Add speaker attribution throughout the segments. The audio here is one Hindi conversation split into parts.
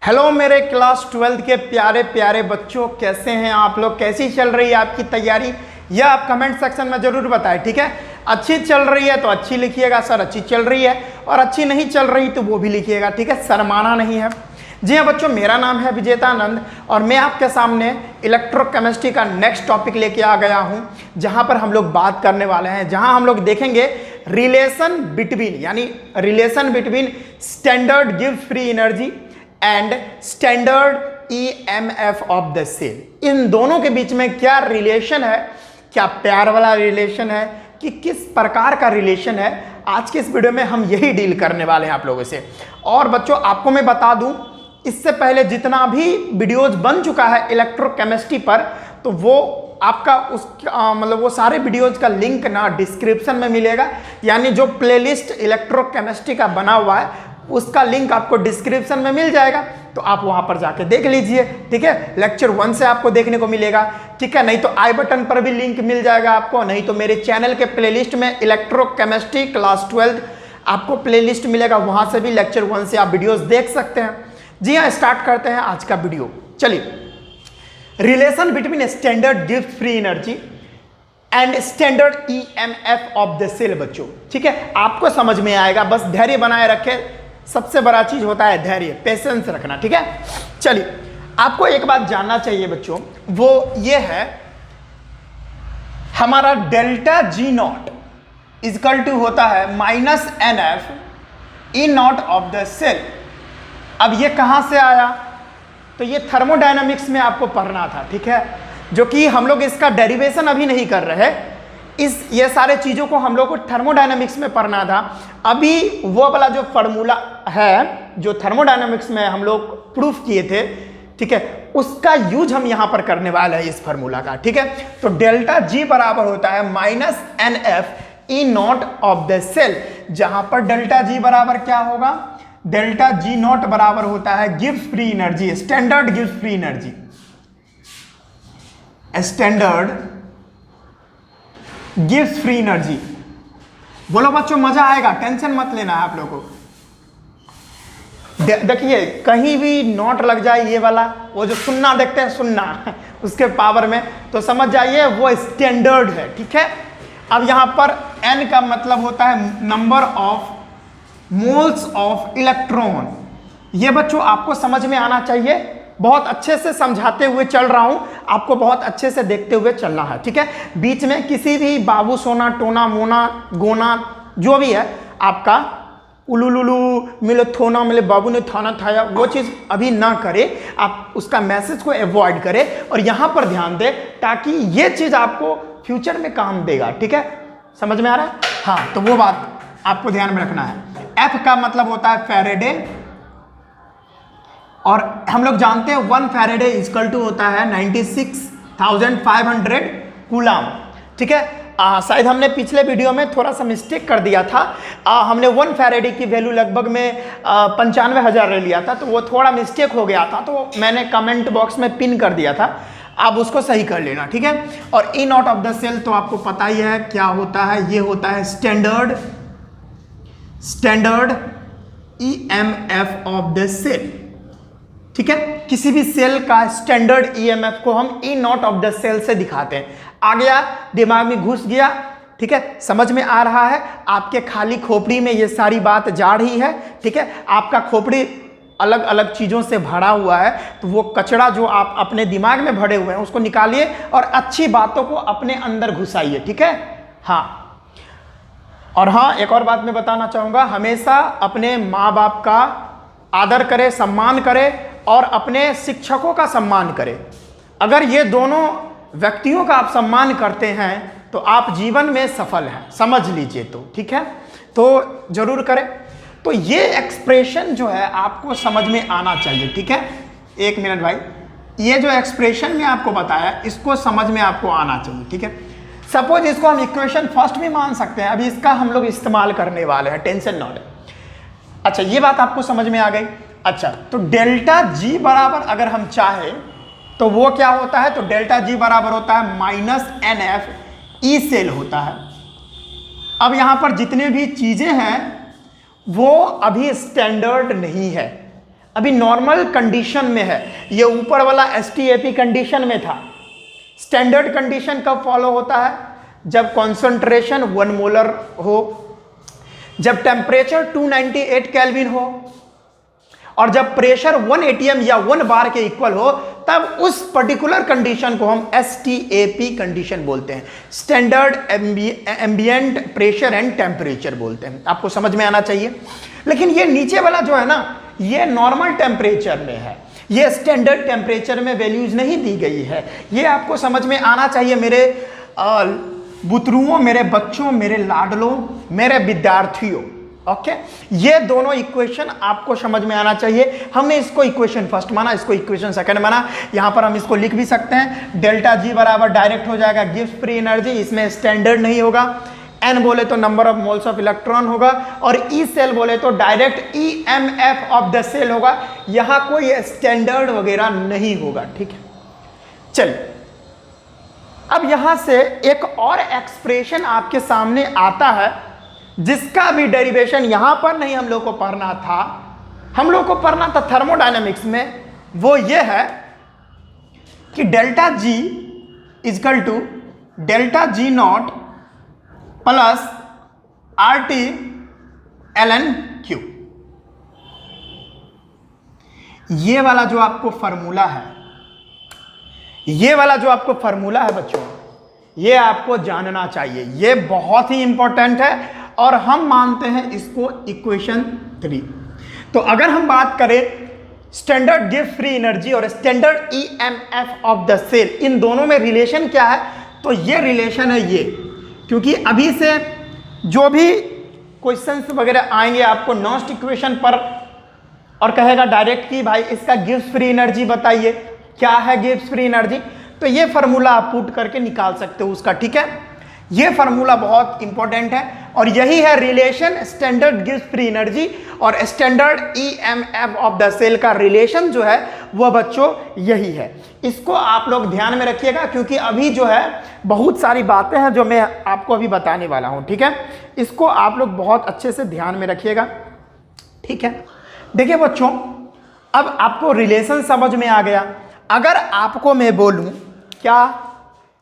Speaker 1: हेलो मेरे क्लास 12 के प्यारे प्यारे बच्चों, कैसे हैं आप लोग? कैसी चल रही है आपकी तैयारी? यह आप कमेंट सेक्शन में ज़रूर बताएं, ठीक है। अच्छी चल रही है तो अच्छी लिखिएगा सर, अच्छी चल रही है, और अच्छी नहीं चल रही तो वो भी लिखिएगा, ठीक है। शर्माना नहीं है। जी हाँ बच्चों, मेरा नाम है विजेतानंद और मैं आपके सामने इलेक्ट्रोकेमिस्ट्री का नेक्स्ट टॉपिक लेके आ गया हूँ, जहाँ पर हम लोग बात करने वाले हैं, जहाँ हम लोग देखेंगे रिलेशन बिटवीन स्टैंडर्ड गिव्स free energy and standard EMF of the cell. इन दोनों के बीच में क्या रिलेशन है, क्या प्यार वाला रिलेशन है कि किस प्रकार का रिलेशन है, आज के इस वीडियो में हम यही डील करने वाले हैं आप लोगों से। और बच्चों आपको मैं बता दूं, इससे पहले जितना भी वीडियोज बन चुका है इलेक्ट्रोकेमिस्ट्री पर, तो वो आपका मतलब वो सारे वीडियोज का लिंक ना डिस्क्रिप्शन में मिलेगा, यानी जो प्लेलिस्ट इलेक्ट्रोकेमिस्ट्री का बना हुआ है उसका लिंक आपको डिस्क्रिप्शन में मिल जाएगा, तो आप वहां पर जाके देख लीजिए, ठीक है। लेक्चर 1 से आपको देखने को मिलेगा, ठीक है। नहीं तो आई बटन पर भी लिंक मिल जाएगा आपको, नहीं तो मेरे चैनल के प्लेलिस्ट में इलेक्ट्रोकेमिस्ट्री क्लास 12 आपको प्लेलिस्ट मिलेगा, वहां से भी लेक्चर 1 से आप वीडियोस देख सकते हैं। जी हाँ, स्टार्ट करते हैं आज का वीडियो। चलिए, रिलेशन बिटवीन स्टैंडर्ड गिव्स free energy and standard EMF of the cell. बच्चों ठीक है, आपको समझ में आएगा, बस धैर्य बनाए रखें। सबसे बड़ा चीज होता है धैर्य, पेशेंस रखना, ठीक है। चलिए, आपको एक बात जानना चाहिए बच्चों, वो ये है हमारा delta G not is equal to होता है -NF E not of the cell. अब ये कहां से आया? तो ये थर्मोडायनामिक्स में आपको पढ़ना था, ठीक है, जो कि हम लोग इसका डेरिवेशन अभी नहीं कर रहे। ये सारे चीज़ों को हम लोग को थर्मोडायनामिक्स में पढ़ना था। अभी वो वाला जो फार्मूला है जो थर्मोडायनामिक्स में हम लोग प्रूफ किए थे, ठीक है, उसका यूज हम यहाँ पर करने वाले हैं इस फार्मूला का, ठीक है। तो डेल्टा जी बराबर होता है -NF E not of the cell, जहां पर डेल्टा जी बराबर क्या होगा? डेल्टा जी नॉट बराबर होता है गिव्स फ्री एनर्जी, स्टैंडर्ड गिव्स फ्री एनर्जी, स्टैंडर्ड गिव्स फ्री एनर्जी। बोलो बच्चों, मजा आएगा, टेंशन मत लेना है आप लोगों को। देखिए, कहीं भी नोट लग जाए ये वाला, वो जो सुन्ना देखते हैं, सुन्ना उसके पावर में, तो समझ जाइए वो स्टैंडर्ड है, ठीक है। अब यहां पर n का मतलब होता है number of moles of electron. ये बच्चों आपको समझ में आना चाहिए, बहुत अच्छे से समझाते हुए चल रहा हूं, आपको बहुत अच्छे से देखते हुए चलना है, ठीक है। बीच में किसी भी बाबू सोना टोना मोना गोना जो भी है आपका उलुलुलु मिले थोना मिले बाबू ने थाना थाया, वो चीज़ अभी ना करे, आप उसका मैसेज को अवॉइड करें और यहाँ पर ध्यान दें, ताकि ये चीज़ आपको फ्यूचर में काम देगा, ठीक है। समझ में आ रहा है? हाँ, तो वो बात आपको ध्यान में रखना है। F का मतलब होता है फैरेडे, और हम लोग जानते हैं 1 फैरेडे इक्वल टू होता है 96,500 कूलाम, ठीक है। शायद हमने पिछले वीडियो में थोड़ा सा मिस्टेक कर दिया था, हमने 1 फैरेडे की वैल्यू लगभग में 95,000 ले लिया था, तो वो थोड़ा मिस्टेक हो गया था, तो मैंने कमेंट बॉक्स में पिन कर दिया था, आप उसको सही कर लेना, ठीक है। और ई नॉट ऑफ द सेल तो आपको पता ही है क्या होता है, ये होता है standard EMF of the cell, ठीक है। किसी भी सेल का स्टैंडर्ड ईएमएफ को हम ई नॉट ऑफ द सेल से दिखाते हैं। आ गया, दिमाग में घुस गया, ठीक है, समझ में आ रहा है। आपके खाली खोपड़ी में ये सारी बात जा रही है, ठीक है। आपका खोपड़ी अलग अलग चीज़ों से भरा हुआ है, तो वो कचरा जो आप अपने दिमाग में भरे हुए हैं उसको निकालिए और अच्छी बातों को अपने अंदर घुसाइए, ठीक है। हाँ, और हाँ, एक और बात मैं बताना चाहूँगा, हमेशा अपने माँ बाप का आदर करें, सम्मान करें, और अपने शिक्षकों का सम्मान करें। अगर ये दोनों व्यक्तियों का आप सम्मान करते हैं तो आप जीवन में सफल हैं, समझ लीजिए, तो ठीक है, तो जरूर करें। तो ये एक्सप्रेशन जो है आपको समझ में आना चाहिए, ठीक है। एक मिनट भाई, ये जो एक्सप्रेशन में आपको बताया इसको समझ में आपको आना चाहिए, ठीक है। सपोज इसको हम इक्वेशन फर्स्ट भी मान सकते हैं, अभी इसका हम लोग इस्तेमाल करने वाले हैं, टेंशन नॉट है। अच्छा, ये बात आपको समझ में आ गई। अच्छा, तो डेल्टा जी बराबर अगर हम चाहें तो वो क्या होता है? तो डेल्टा जी बराबर होता है -NF ई सेल होता है। अब यहां पर जितने भी चीजें हैं वो अभी स्टैंडर्ड नहीं है, अभी नॉर्मल कंडीशन में है, ये ऊपर वाला STAP कंडीशन में था। स्टैंडर्ड कंडीशन कब फॉलो होता है? जब कॉन्सेंट्रेशन 1 मोलर हो, जब टेम्परेचर 298 केल्विन हो और जब प्रेशर 1 atm या 1 बार के इक्वल हो, तब उस पर्टिकुलर कंडीशन को हम STAP कंडीशन बोलते हैं, standard ambient pressure and temperature बोलते हैं। आपको समझ में आना चाहिए। लेकिन ये नीचे वाला जो है ना, ये नॉर्मल टेम्परेचर में है, ये स्टैंडर्ड टेम्परेचर में वैल्यूज नहीं दी गई है। ये आपको समझ में आना चाहिए मेरे बुतरुओं, मेरे बच्चों, मेरे लाडलों, मेरे विद्यार्थियों। ओके, ये दोनों इक्वेशन आपको समझ में आना चाहिए। हमने इसको इक्वेशन फर्स्ट माना, इसको इक्वेशन सेकंड माना। यहां पर हम इसको लिख भी सकते हैं, डेल्टा जी बराबर डायरेक्ट हो जाएगा गिव्स फ्री एनर्जी, इसमें स्टैंडर्ड नहीं होगा। एन बोले तो number of moles of electron होगा, और ई सेल बोले तो direct EMF of the cell होगा। यहां कोई स्टैंडर्ड वगैरह नहीं होगा। ठीक है, चलिए अब यहां से एक और एक्सप्रेशन आपके सामने आता है, जिसका भी डेरिवेशन यहां पर नहीं हम लोग को पढ़ना था, हम लोग को पढ़ना था थर्मोडायनेमिक्स में। वो ये है कि delta G is equal to delta G not plus RT ln Q। ये वाला जो आपको फॉर्मूला है, ये वाला जो आपको फॉर्मूला है बच्चों, ये आपको जानना चाहिए। ये बहुत ही इंपॉर्टेंट है और हम मानते हैं इसको इक्वेशन 3। तो अगर हम बात करें स्टैंडर्ड गिव फ्री एनर्जी और standard EMF of the cell, इन दोनों में रिलेशन क्या है? तो ये रिलेशन है ये, क्योंकि अभी से जो भी क्वेश्चंस वगैरह आएंगे आपको नॉस्ट इक्वेशन पर और कहेगा डायरेक्ट कि भाई इसका गिव्स फ्री एनर्जी बताइए, क्या है गिव्स फ्री एनर्जी, तो ये फार्मूला आप पुट करके निकाल सकते हो उसका। ठीक है, ये फार्मूला बहुत इंपॉर्टेंट है और यही है रिलेशन स्टैंडर्ड गिव्स फ्री एनर्जी और standard EMF of the cell का रिलेशन जो है वह बच्चों यही है। इसको आप लोग ध्यान में रखिएगा, क्योंकि अभी जो है बहुत सारी बातें हैं जो मैं आपको अभी बताने वाला हूं। ठीक है, इसको आप लोग बहुत अच्छे से ध्यान में रखिएगा। ठीक है, देखिए बच्चों, अब आपको रिलेशन समझ में आ गया। अगर आपको मैं बोलूं क्या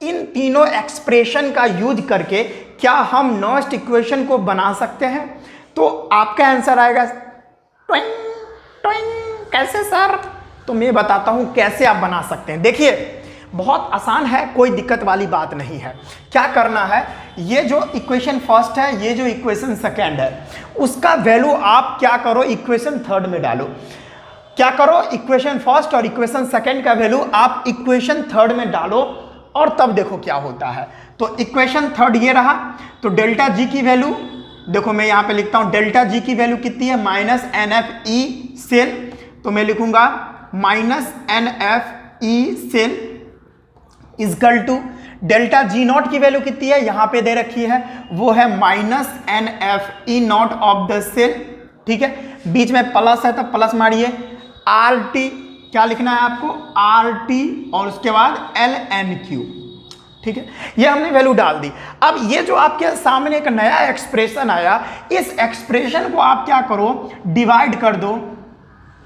Speaker 1: इन तीनों एक्सप्रेशन का यूज करके क्या हम नॉस्ट इक्वेशन को बना सकते हैं, तो आपका आंसर आएगा ट्विंग ट्विंग। कैसे सर? तो मैं बताता हूं कैसे आप बना सकते हैं। देखिए बहुत आसान है, कोई दिक्कत वाली बात नहीं है। क्या करना है, ये जो इक्वेशन फर्स्ट है, ये जो इक्वेशन सेकेंड है, उसका वैल्यू आप क्या करो, इक्वेशन थर्ड में डालो। क्या करो, इक्वेशन फर्स्ट और इक्वेशन सेकेंड का वैल्यू आप इक्वेशन थर्ड में डालो और तब देखो क्या होता है। तो इक्वेशन थर्ड ये रहा। तो डेल्टा जी की वैल्यू देखो, मैं यहां पे लिखता हूं डेल्टा जी की वैल्यू कितनी है, -NFE सेल। तो मैं लिखूंगा -NFE cell is equal to delta G not की वैल्यू कितनी है, यहां पे दे रखी है, वो है -NFE nought of the cell. ठीक है, बीच में प्लस है तो प्लस मारिए। RT क्या लिखना है आपको, RT और उसके बाद ln Q। ठीक है, ये हमने वैल्यू डाल दी। अब ये जो आपके सामने एक नया एक्सप्रेशन आया, इस एक्सप्रेशन को आप क्या करो, डिवाइड कर दो।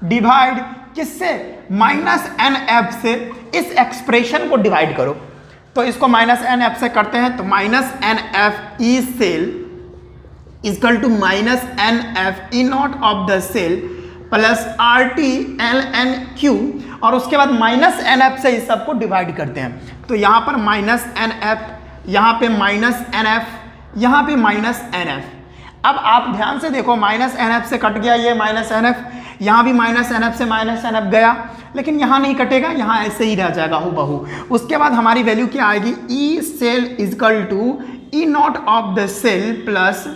Speaker 1: डिवाइड किससे, -NF से इस एक्सप्रेशन को डिवाइड करो। तो इसको -NF से करते हैं, तो -NFE cell equal to -NFE nought of the cell plus RT ln Q, और उसके बाद -NF से इस सबको डिवाइड करते हैं। तो यहाँ पर -NF, यहाँ पे -NF, यहाँ पे -NF। अब आप ध्यान से देखो, -NF से कट गया ये -NF, यहाँ भी -NF से -NF गया, लेकिन यहाँ नहीं कटेगा, यहाँ ऐसे ही रह जाएगा हूबहू। उसके बाद हमारी वैल्यू क्या आएगी, E cell is equal to E not of the cell plus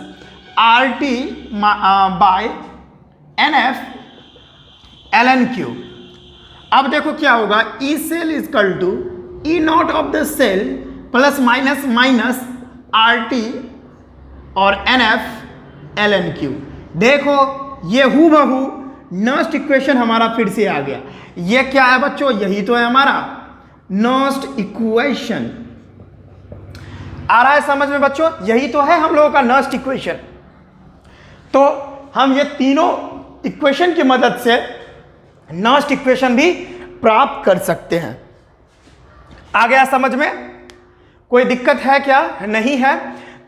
Speaker 1: RT by NF ln Q। अब देखो क्या होगा, E cell is equal to E not of the cell plus minus minus RT और NF ln Q। देखो ये हूबहू नॉस्ट इक्वेशन हमारा फिर से आ गया। ये क्या है बच्चों, यही तो है हमारा नॉस्ट इक्वेशन। आ रहा है समझ में बच्चों, यही तो है हम लोगों का नॉस्ट इक्वेशन। तो हम ये तीनों इक्वेशन की मदद से नॉस्ट इक्वेशन भी प्राप्त कर सकते हैं। आ गया समझ में? कोई दिक्कत है क्या? नहीं है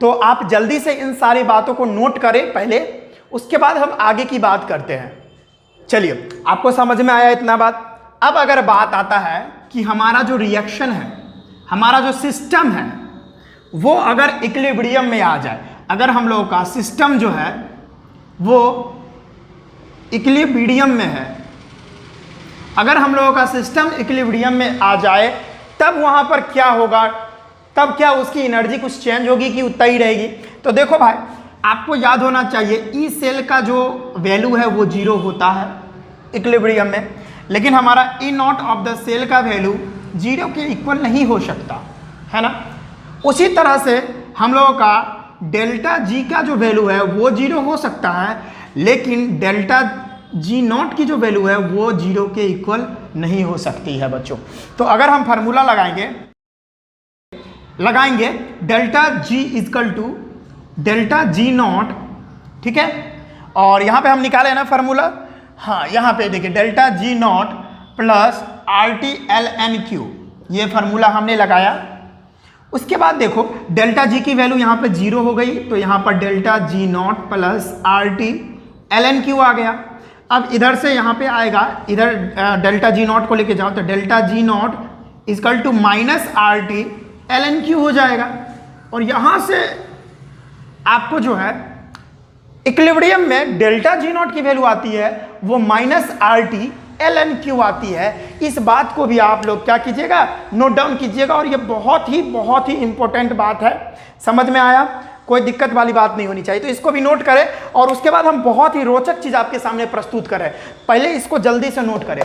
Speaker 1: तो आप जल्दी से इन सारी बातों को नोट करें पहले, उसके बाद हम आगे की बात करते हैं। चलिए, आपको समझ में आया इतना बात? अब अगर बात आता है कि हमारा जो रिएक्शन है, हमारा जो सिस्टम है, वो अगर इक्विलिब्रियम में आ जाए, अगर हम लोगों का सिस्टम जो है वो इक्विलिब्रियम में है, अगर हम लोगों का सिस्टम इक्विलिब्रियम में आ जाए, तब वहां पर क्या होगा? तब क्या उसकी एनर्जी कुछ चेंज होगी कि उतना ही रहेगी? तो देखो भाई, आपको याद होना चाहिए ई सेल का जो वैल्यू है वो 0 होता है इक्विलिब्रियम में, लेकिन हमारा E not of the cell का वैल्यू 0 के इक्वल नहीं हो सकता है ना। उसी तरह से हम लोगों का डेल्टा जी का जो वैल्यू है वो 0 हो सकता है, लेकिन डेल्टा जी नॉट की जो वैल्यू है वो 0 के इक्वल नहीं हो सकती है बच्चों। तो अगर हम फार्मूला लगाएंगे delta G is equal to delta G nought, ठीक है, और यहाँ पे हम निकाले ना फार्मूला, हाँ यहाँ पे देखिए delta G not plus R T L N Q, ये फार्मूला हमने लगाया। उसके बाद देखो डेल्टा जी की वैल्यू यहाँ पे 0 हो गई, तो यहाँ पर delta G not plus R T L N Q आ गया। अब इधर से यहाँ पे आएगा, इधर डेल्टा जी नॉट को लेके जाओ तो delta G not is equal to minus R T L N Q हो जाएगा। और यहाँ से आपको जो है इक्विलिब्रियम में डेल्टा जी नॉट की वैल्यू आती है वो minus R T L N Q आती है। इस बात को भी आप लोग क्या कीजिएगा, नोट डाउन कीजिएगा, और ये बहुत ही इंपॉर्टेंट बात है। समझ में आया? कोई दिक्कत वाली बात नहीं होनी चाहिए, तो इसको भी नोट करें। और उसके बाद हम बहुत ही रोचक चीज़ आपके सामने प्रस्तुत करें, पहले इसको जल्दी से नोट करें,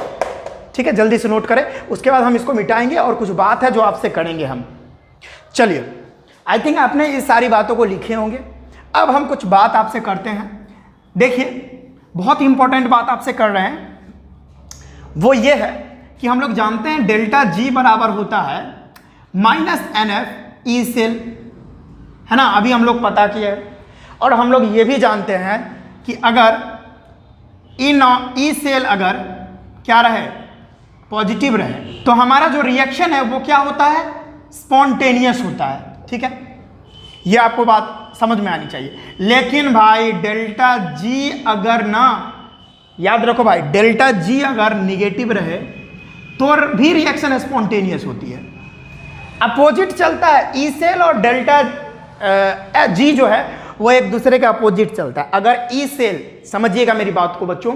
Speaker 1: ठीक है, जल्दी से नोट करें, उसके बाद हम इसको मिटाएंगे और कुछ बात है जो आपसे करेंगे हम। चलिए, आई थिंक आपने इस सारी बातों को लिखे होंगे। अब हम कुछ बात आपसे करते हैं। देखिए, बहुत इंपॉर्टेंट बात आपसे कर रहे हैं, वो ये है कि हम लोग जानते हैं डेल्टा जी बराबर होता है minus N F E cell, है ना, अभी हम लोग पता किए हैं। और हम लोग ये भी जानते हैं कि अगर ई सेल अगर क्या रहे, पॉजिटिव रहे, तो हमारा जो रिएक्शन है वो क्या होता है, स्पॉन्टेनियस होता है, ठीक है। ये आपको बात समझ में आनी चाहिए। लेकिन भाई डेल्टा जी अगर ना, याद रखो भाई, डेल्टा जी अगर निगेटिव रहे तो भी रिएक्शन स्पॉन्टेनियस होती है। अपोजिट चलता है, ई सेल और डेल्टा जी जो है वो एक दूसरे के अपोजिट चलता है। अगर ई सेल, समझिएगा मेरी बात को बच्चों,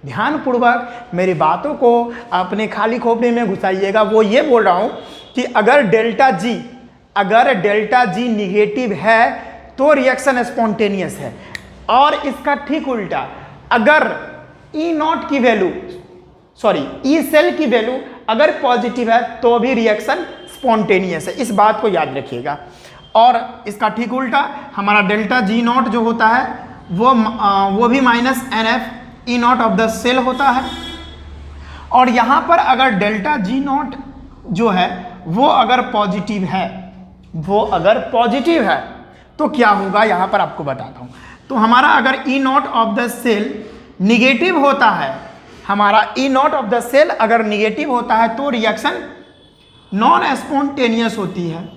Speaker 1: ध्यानपूर्वक मेरी बातों को अपने खाली खोपड़ी में घुसाइएगा। वो ये बोल रहा हूं कि अगर डेल्टा जी निगेटिव है तो रिएक्शन स्पॉन्टेनियस है, और इसका ठीक उल्टा, अगर ई नॉट की वैल्यू, सॉरी ई सेल की वैल्यू अगर पॉजिटिव है तो भी रिएक्शन स्पॉन्टेनियस है। इस बात को याद रखिएगा। और इसका ठीक उल्टा हमारा डेल्टा जी नॉट जो होता है वो भी minus N F E not of the cell होता है। और यहाँ पर अगर डेल्टा जी नॉट जो है वो अगर पॉजिटिव है तो क्या होगा, यहाँ पर आपको बताता हूँ। तो हमारा अगर E not of the cell negative होता है, हमारा E not of the cell अगर निगेटिव होता है तो रिएक्शन नॉन स्पॉन्टेनियस होती है।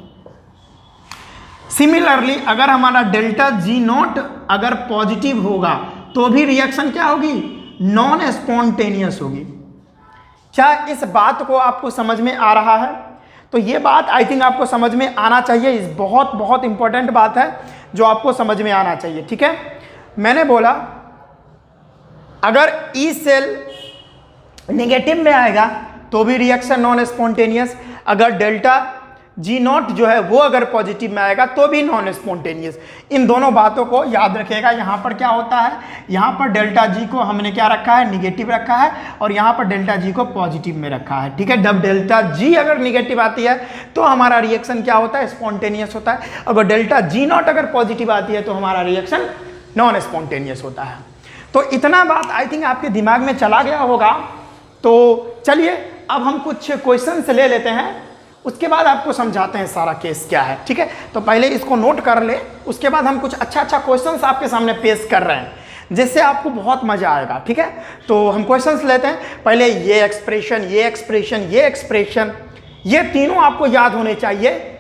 Speaker 1: सिमिलरली अगर हमारा डेल्टा जी नॉट अगर पॉजिटिव होगा तो भी रिएक्शन क्या होगी, नॉन स्पॉन्टेनियस होगी। क्या इस बात को आपको समझ में आ रहा है? तो ये बात आई थिंक आपको समझ में आना चाहिए। इस बहुत इंपॉर्टेंट बात है जो आपको समझ में आना चाहिए, ठीक है। मैंने बोला अगर ई सेल नेगेटिव में आएगा तो भी रिएक्शन नॉन स्पॉन्टेनियस, अगर डेल्टा जी नॉट जो है वो अगर पॉजिटिव में आएगा तो भी नॉन स्पॉन्टेनियस। इन दोनों बातों को याद रखिएगा। यहाँ पर क्या होता है, यहाँ पर डेल्टा जी को हमने क्या रखा है, निगेटिव रखा है, और यहाँ पर डेल्टा जी को पॉजिटिव में रखा है, ठीक है। जब डेल्टा जी अगर निगेटिव आती है तो हमारा रिएक्शन क्या होता है, स्पॉन्टेनियस होता है। अगर डेल्टा जी नॉट अगर पॉजिटिव आती है तो हमारा रिएक्शन नॉन स्पॉन्टेनियस होता है। तो इतना बात आई थिंक आपके दिमाग में चला गया होगा। तो चलिए अब हम कुछ क्वेश्चन ले लेते हैं, उसके बाद आपको समझाते हैं सारा केस क्या है, ठीक है। तो पहले इसको नोट कर ले, उसके बाद हम कुछ अच्छा क्वेश्चंस आपके सामने पेश कर रहे हैं। जिससे आपको बहुत मज़ा आएगा। ठीक है, तो हम क्वेश्चंस लेते हैं। पहले ये एक्सप्रेशन, ये एक्सप्रेशन, ये एक्सप्रेशन, ये तीनों आपको याद होने चाहिए।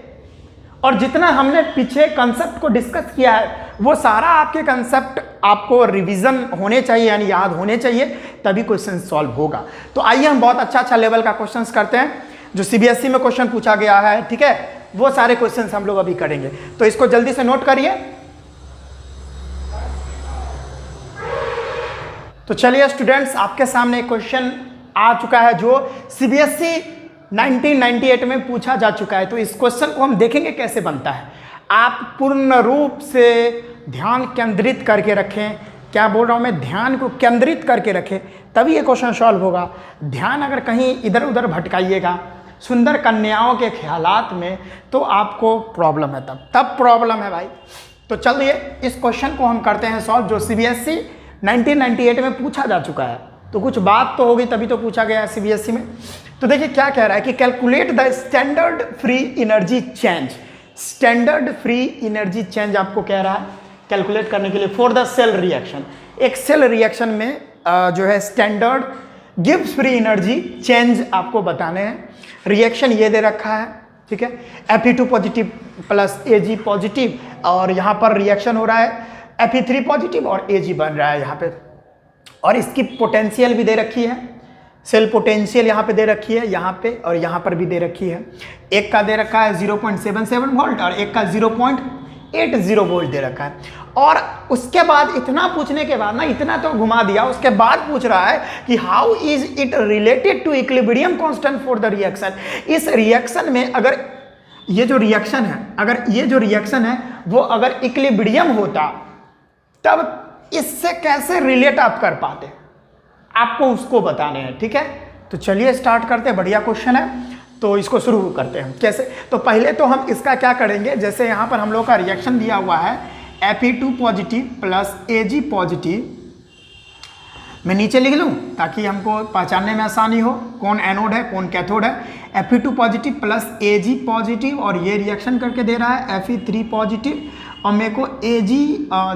Speaker 1: और जितना हमने पीछे कंसेप्ट को डिस्कस किया है वो सारा आपके कंसेप्ट आपको रिवीजन होने चाहिए, यानी याद होने चाहिए, तभी क्वेश्चन सॉल्व होगा। तो आइए हम बहुत अच्छा लेवल का क्वेश्चंस करते हैं जो सीबीएसई में क्वेश्चन पूछा गया है। ठीक है, वो सारे क्वेश्चंस हम लोग अभी करेंगे, तो इसको जल्दी से नोट करिए। तो चलिए स्टूडेंट्स, आपके सामने एक क्वेश्चन आ चुका है जो सीबीएसई 1998 में पूछा जा चुका है। तो इस क्वेश्चन को हम देखेंगे कैसे बनता है। आप पूर्ण रूप से ध्यान केंद्रित करके रखें। क्या बोल रहा हूं मैं, ध्यान को केंद्रित करके रखें, तभी ये क्वेश्चन सॉल्व होगा। ध्यान अगर कहीं इधर उधर भटकाइएगा सुंदर कन्याओं के ख्यालात में, तो आपको प्रॉब्लम है, तब प्रॉब्लम है भाई। तो चलिए इस क्वेश्चन को हम करते हैं सॉल्व, जो सीबीएसई 1998 में पूछा जा चुका है। तो कुछ बात तो होगी तभी तो पूछा गया है सीबीएसई में। तो देखिए क्या कह रहा है कि calculate the standard free energy change. Standard free energy change आपको कह रहा है कैलकुलेट करने के लिए फॉर द सेल रिएक्शन। एक सेल रिएक्शन में जो है स्टैंडर्ड गिव्स फ्री एनर्जी चेंज आपको बताने हैं। रिएक्शन ये दे रखा है, ठीक है, Fe2 positive plus Ag positive, और यहाँ पर रिएक्शन हो रहा है Fe3 पॉजिटिव और Ag बन रहा है यहाँ पे, और इसकी पोटेंशियल भी दे रखी है, सेल पोटेंशियल यहाँ पे दे रखी है, यहाँ पे और यहाँ पर भी दे रखी है। एक का दे रखा है 0.77 वोल्ट और एक का 0.80 वोल्ट दे रखा है। और उसके बाद इतना पूछने के बाद ना, इतना तो घुमा दिया, उसके बाद पूछ रहा है कि how is it related to equilibrium constant for the reaction. इस रिएक्शन में अगर ये जो रिएक्शन है, अगर ये जो रिएक्शन है वो अगर इक्विलिब्रियम होता, तब इससे कैसे रिलेट आप कर पाते, आपको उसको बताने हैं। ठीक है, तो चलिए स्टार्ट करते हैं। बढ़िया क्वेश्चन है, तो इसको शुरू करते हैं। कैसे, तो पहले तो हम इसका क्या करेंगे, जैसे यहाँ पर हम लोग का रिएक्शन दिया हुआ है Fe2 positive plus Ag positive, मैं नीचे लिख लूँ ताकि हमको पहचानने में आसानी हो कौन एनोड है कौन कैथोड है। Fe2 positive plus Ag positive, और ये रिएक्शन करके दे रहा है Fe3 पॉजिटिव, और मेरे को Ag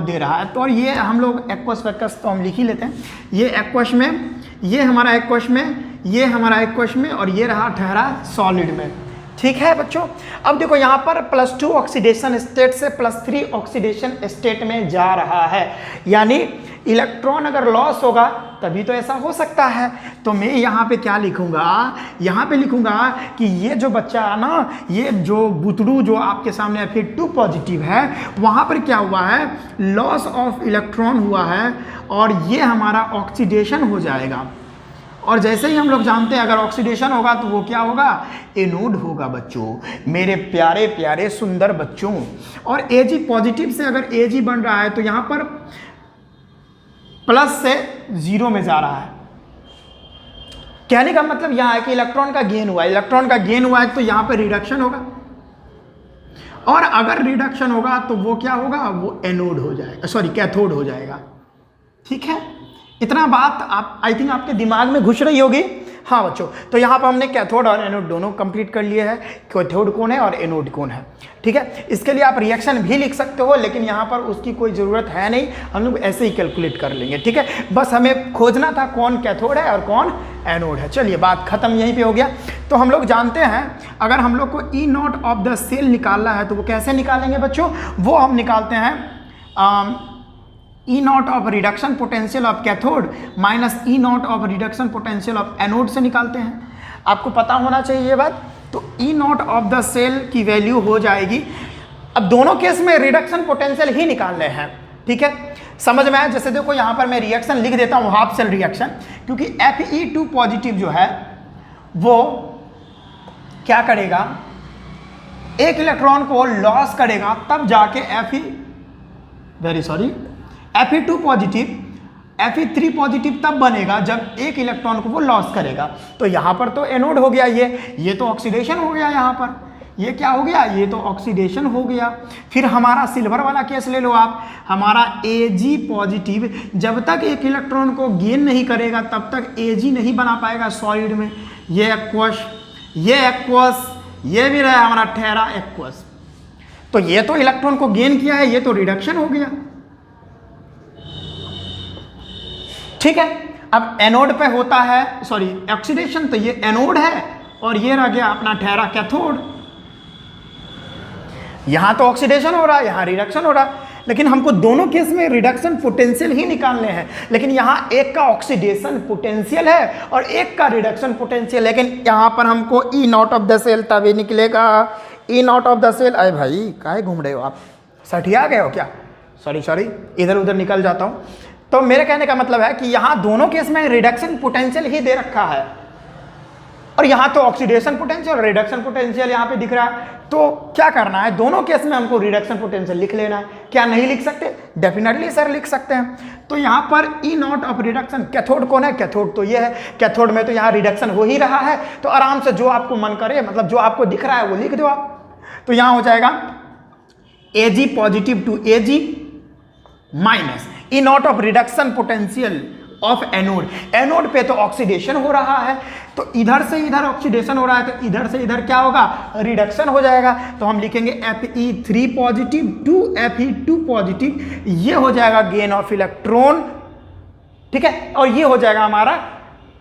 Speaker 1: दे रहा है। तो और ये हम लोग एक्वस वैक्वस तो हम लिख ही लेते हैं। ये एक्वस में, ये हमारा एक्वस में, ये हमारा एक्वस में, और ये रहा ठहरा सॉलिड में। ठीक है बच्चों, अब देखो यहाँ पर +2 ऑक्सीडेशन स्टेट से +3 ऑक्सीडेशन स्टेट में जा रहा है, यानी इलेक्ट्रॉन अगर लॉस होगा तभी तो ऐसा हो सकता है। तो मैं यहाँ पे क्या लिखूंगा, यहाँ पे लिखूंगा कि ये जो बच्चा है ना, ये जो बुतड़ू जो आपके सामने Fe2 पॉजिटिव है, वहाँ पर क्या हुआ है, लॉस ऑफ इलेक्ट्रॉन हुआ है, और ये हमारा ऑक्सीडेशन हो जाएगा। और जैसे ही हम लोग जानते हैं अगर ऑक्सीडेशन होगा तो वो क्या होगा, एनोड होगा बच्चों, मेरे प्यारे प्यारे सुंदर बच्चों। और Ag पॉजिटिव से अगर Ag बन रहा है तो यहाँ पर प्लस से 0 में जा रहा है। कहने का मतलब यहाँ है कि इलेक्ट्रॉन का गेन हुआ है, इलेक्ट्रॉन का गेन हुआ है तो यहाँ पर रिडक्शन होगा, और अगर रिडक्शन होगा तो वो क्या होगा, वो एनोड हो जाएगा, सॉरी कैथोड हो जाएगा। ठीक है, इतना बात आप आई थिंक आपके दिमाग में घुस रही होगी। हाँ बच्चों, तो यहाँ पर हमने कैथोड और एनोड दोनों कंप्लीट कर लिए हैं, कैथोड कौन है और एनोड कौन है। ठीक है, इसके लिए आप रिएक्शन भी लिख सकते हो, लेकिन यहाँ पर उसकी कोई ज़रूरत है नहीं, हम लोग ऐसे ही कैलकुलेट कर लेंगे। ठीक है, बस हमें खोजना था कौन कैथोड है और कौन एनोड है। चलिए बात खत्म यहीं पे हो गया। तो हम लोग जानते हैं अगर हम लोग को E0 ऑफ द सेल निकालना है तो वो कैसे निकालेंगे बच्चों, वो हम निकालते हैं E0 of reduction potential of cathode minus E0 of reduction potential of anode से निकालते हैं। आपको पता होना चाहिए ये बात। तो E0 ऑफ द सेल की वैल्यू हो जाएगी, अब दोनों केस में रिडक्शन पोटेंशियल ही निकालने हैं। ठीक है, समझ में आया। जैसे देखो यहाँ पर मैं रिएक्शन लिख देता हूँ हाफ सेल रिएक्शन, क्योंकि Fe2 पॉजिटिव जो है वो क्या करेगा, एक इलेक्ट्रॉन को लॉस करेगा, तब जाके Fe2 पॉजिटिव Fe3 पॉजिटिव तब बनेगा जब एक इलेक्ट्रॉन को वो लॉस करेगा। तो यहाँ पर तो एनोड हो गया, ये तो ऑक्सीडेशन हो गया। यहाँ पर ये क्या हो गया, ये तो ऑक्सीडेशन हो गया। फिर हमारा सिल्वर वाला केस ले लो आप, हमारा Ag पॉजिटिव जब तक एक इलेक्ट्रॉन को गेन नहीं करेगा तब तक Ag नहीं बना पाएगा सॉलिड में। ये एक्वस, ये भी रहा हमारा ठहरा एक्वस। तो ये तो इलेक्ट्रॉन को गेन किया है, ये तो रिडक्शन हो गया। ठीक है। अब एनोड पे होता है सॉरी ऑक्सीडेशन, तो ये एनोड है और ये रह गया अपना ठहरा कैथोड। यहां तो ऑक्सीडेशन हो रहा है, यहां रिडक्शन हो रहा है, लेकिन हमको दोनों केस में रिडक्शन पोटेंशियल ही निकालने हैं। लेकिन यहां एक का ऑक्सीडेशन पोटेंशियल है और एक का रिडक्शन पोटेंशियल, लेकिन यहां पर हमको ई नॉट ऑफ द सेल तभी निकलेगा। ई नॉट ऑफ द सेल, अरे भाई काहे घूम रहे हो आप, सठिया गए हो क्या? सॉरी इधर उधर निकल जाता हूं। तो मेरे कहने का मतलब है कि यहां दोनों केस में रिडक्शन पोटेंशियल ही दे रखा है और यहां तो ऑक्सीडेशन पोटेंशियल और रिडक्शन पोटेंशियल यहां पे दिख रहा है। तो क्या करना है, दोनों केस में हमको रिडक्शन पोटेंशियल लिख लेना है। क्या नहीं लिख सकते? डेफिनेटली सर लिख सकते हैं। तो यहां पर ई नॉट ऑफ रिडक्शन, कैथोड कौन है? कैथोड तो ये है, कैथोड में तो यहां रिडक्शन हो ही रहा है, तो आराम से जो आपको मन करे, मतलब जो आपको दिख रहा है वो लिख दो आप। तो यहां हो जाएगा Ag positive to Ag minus E not of reduction potential of anode. Anode पे तो ऑक्सीडेशन हो रहा है, तो इधर से इधर ऑक्सीडेशन हो रहा है, तो इधर से इधर क्या होगा? रिडक्शन हो जाएगा। तो हम लिखेंगे Fe3 positive to Fe2 positive, ये हो जाएगा गेन ऑफ इलेक्ट्रॉन, ठीक है, और ये हो जाएगा हमारा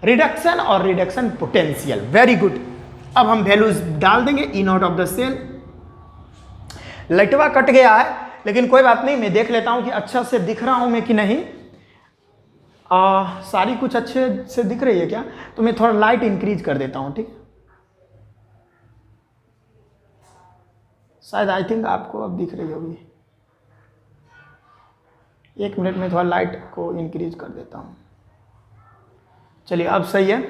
Speaker 1: रिडक्शन और रिडक्शन पोटेंशियल। Very good. अब हम वैल्यूज डाल देंगे। E not of the cell, लाइटवा कट गया है लेकिन कोई बात नहीं, मैं देख लेता हूं कि अच्छा से दिख रहा हूं मैं कि नहीं। सारी कुछ अच्छे से दिख रही है क्या? तो मैं थोड़ा लाइट इंक्रीज कर देता हूं, ठीक है। शायद आई थिंक आपको अब दिख रही होगी। 1 मिनट में थोड़ा लाइट को इंक्रीज कर देता हूं। चलिए अब सही है,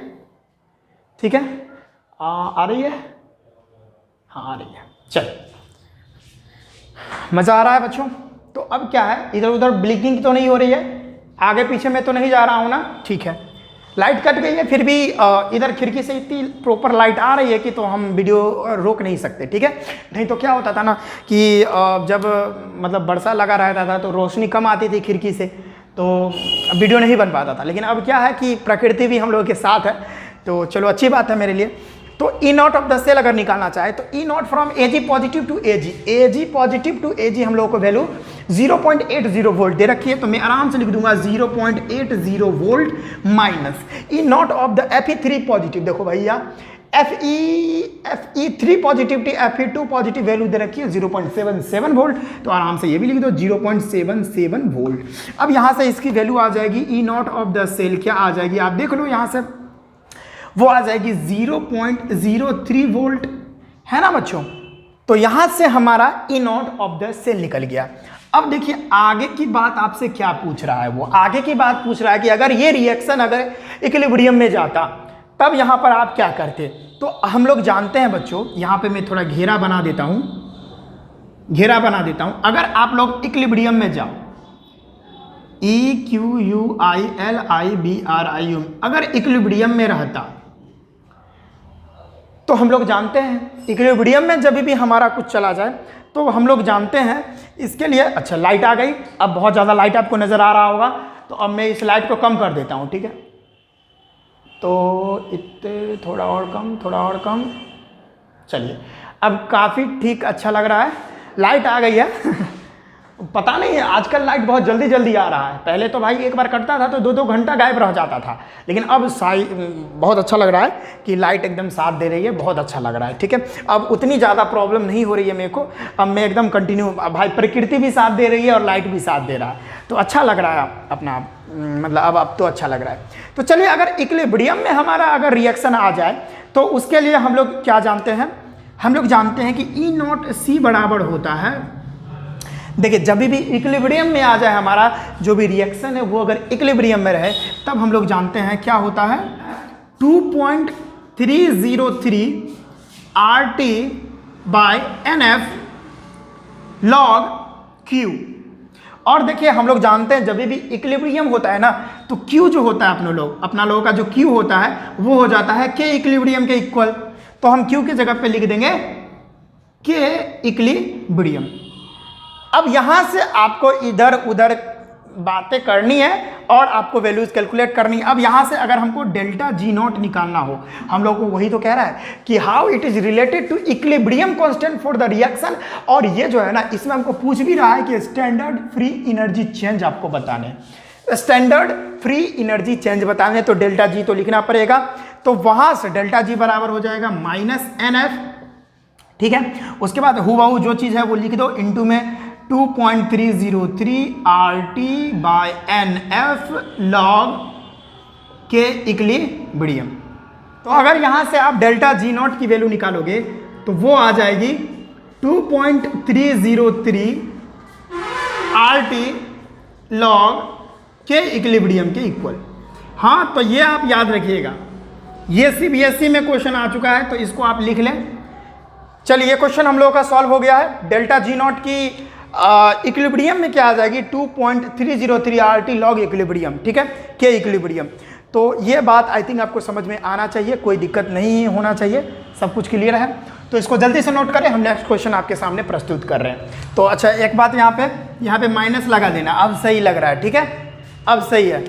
Speaker 1: ठीक है। आ रही है? हाँ आ रही है। चलिए, मज़ा आ रहा है बच्चों? तो अब क्या है, इधर उधर ब्लिंकिंग तो नहीं हो रही है, आगे पीछे में तो नहीं जा रहा हूँ ना? ठीक है। लाइट कट गई है, फिर भी इधर खिड़की से इतनी प्रॉपर लाइट आ रही है कि तो हम वीडियो रोक नहीं सकते, ठीक है। नहीं तो क्या होता था ना कि जब मतलब बरसा लगा रहता था तो रोशनी कम आती थी खिड़की से, तो वीडियो नहीं बन पाता था। लेकिन अब क्या है कि प्रकृति भी हम लोगों के साथ है, तो चलो अच्छी बात है मेरे लिए। तो E not of the cell अगर निकालना चाहे तो E naught from Ag positive to Ag positive to Ag हम लोगों को वैल्यू 0.80 वोल्ट दे रखी है, तो मैं आराम से लिख दूंगा 0.80 volt minus E not of the Fe3 positive. देखो भैया Fe3 positive to Fe2 positive value दे रखी है 0.77 वोल्ट, तो आराम से ये भी लिख दो 0.77 वोल्ट। अब यहाँ से इसकी वैल्यू आ जाएगी ई नॉट ऑफ द सेल, क्या आ जाएगी आप देख लो यहाँ से, वो आ जाएगी 0.03 वोल्ट, है ना बच्चों। तो यहां से हमारा E not of the cell निकल गया। अब देखिए आगे की बात आपसे क्या पूछ रहा है, वो आगे की बात पूछ रहा है कि अगर ये रिएक्शन अगर इक्विलिब्रियम में जाता तब यहां पर आप क्या करते। तो हम लोग जानते हैं बच्चों, यहां पे मैं थोड़ा घेरा बना देता हूं, घेरा बना देता हूं। अगर आप लोग इक्विलिब्रियम में जाओ, EQUILIBRIUM, अगर इक्विलिब्रियम में रहता तो हम लोग जानते हैं इक्विलिब्रियम में जब भी हमारा कुछ चला जाए तो हम लोग जानते हैं इसके लिए। अच्छा लाइट आ गई, अब बहुत ज़्यादा लाइट आपको नज़र आ रहा होगा, तो अब मैं इस लाइट को कम कर देता हूँ, ठीक है। तो इतने थोड़ा और कम, थोड़ा और कम, चलिए अब काफ़ी ठीक अच्छा लग रहा है, लाइट आ गई है। पता नहीं है आजकल लाइट बहुत जल्दी जल्दी आ रहा है, पहले तो भाई एक बार कटता था तो 2-2 घंटा गायब रह जाता था, लेकिन अब बहुत अच्छा लग रहा है कि लाइट एकदम साथ दे रही है, बहुत अच्छा लग रहा है, ठीक है। अब उतनी ज़्यादा प्रॉब्लम नहीं हो रही है मेरे को, अब मैं एकदम कंटिन्यू, भाई प्रकृति भी साथ दे रही है और लाइट भी साथ दे रहा है, तो अच्छा लग रहा है अपना, मतलब अब तो अच्छा लग रहा है। तो चलिए अगर इक्विलिब्रियम में हमारा अगर रिएक्शन आ जाए तो उसके लिए हम लोग क्या जानते हैं, हम लोग जानते हैं कि ई नॉट सी बराबर होता है, देखिए जब भी इक्विलिब्रियम में आ जाए हमारा जो भी रिएक्शन है वो अगर इक्विलिब्रियम में रहे तब हम लोग जानते हैं क्या होता है 2.303 RT/NF log Q। और देखिए हम लोग जानते हैं जब भी इक्विलिब्रियम होता है ना तो Q जो होता है अपना लोगों का जो Q होता है वो हो जाता है K इक्विलिब्रियम के इक्वल, तो हम Q की जगह पे लिख देंगे K इक्विलिब्रियम। अब यहां से आपको इधर उधर बातें करनी है और आपको वैल्यूज कैलकुलेट करनी है। अब यहां से अगर हमको डेल्टा जी नॉट निकालना हो, हम लोग को वही तो कह रहा है कि how it is related to equilibrium constant for the reaction, और ये जो है ना इसमें हमको पूछ भी रहा है कि स्टैंडर्ड फ्री एनर्जी चेंज आपको बताने। स्टैंडर्ड फ्री एनर्जी चेंज बताएंगे तो डेल्टा जी तो लिखना पड़ेगा, तो वहां से डेल्टा जी बराबर हो जाएगा -NF, ठीक है। उसके बाद हुबहू जो चीज़ है वो लिख दो, इनटू में 2.303 RT/NF log के इक्विलिब्रियम। तो अगर यहां से आप डेल्टा जी नॉट की वैल्यू निकालोगे तो वो आ जाएगी 2.303 RT log के इक्विलिब्रियम के इक्वल। हाँ, तो ये आप याद रखिएगा, ये CBSE में क्वेश्चन आ चुका है, तो इसको आप लिख लें। चलिए, ये क्वेश्चन हम लोगों का सॉल्व हो गया है। डेल्टा जी नॉट की इक्विलिब्रियम में क्या आ जाएगी 2.303 RT log इक्विलिब्रियम, ठीक है, के इक्विलिब्रियम। तो ये बात आई थिंक आपको समझ में आना चाहिए, कोई दिक्कत नहीं होना चाहिए, सब कुछ क्लियर है। तो इसको जल्दी से नोट करें, हम नेक्स्ट क्वेश्चन आपके सामने प्रस्तुत कर रहे हैं। तो अच्छा, एक बात यहाँ पे माइनस लगा देना, अब सही लग रहा है, ठीक है, अब सही है,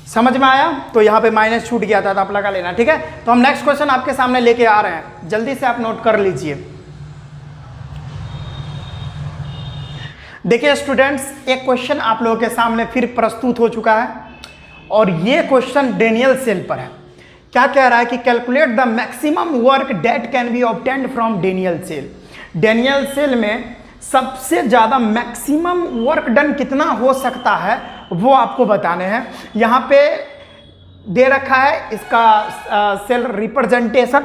Speaker 1: समझ में आया। तो यहाँ पे माइनस छूट गया था तो आप लगा लेना, ठीक है। तो हम नेक्स्ट क्वेश्चन आपके सामने लेके आ रहे हैं, जल्दी से आप नोट कर लीजिए। देखिए स्टूडेंट्स, एक क्वेश्चन आप लोगों के सामने फिर प्रस्तुत हो चुका है और ये क्वेश्चन डेनियल सेल पर है। क्या कह रहा है कि calculate the maximum work that can be obtained from Daniell cell. Daniell cell में सबसे ज़्यादा मैक्सिमम वर्क डन कितना हो सकता है वो आपको बताने हैं। यहाँ पे दे रखा है इसका सेल रिप्रेजेंटेशन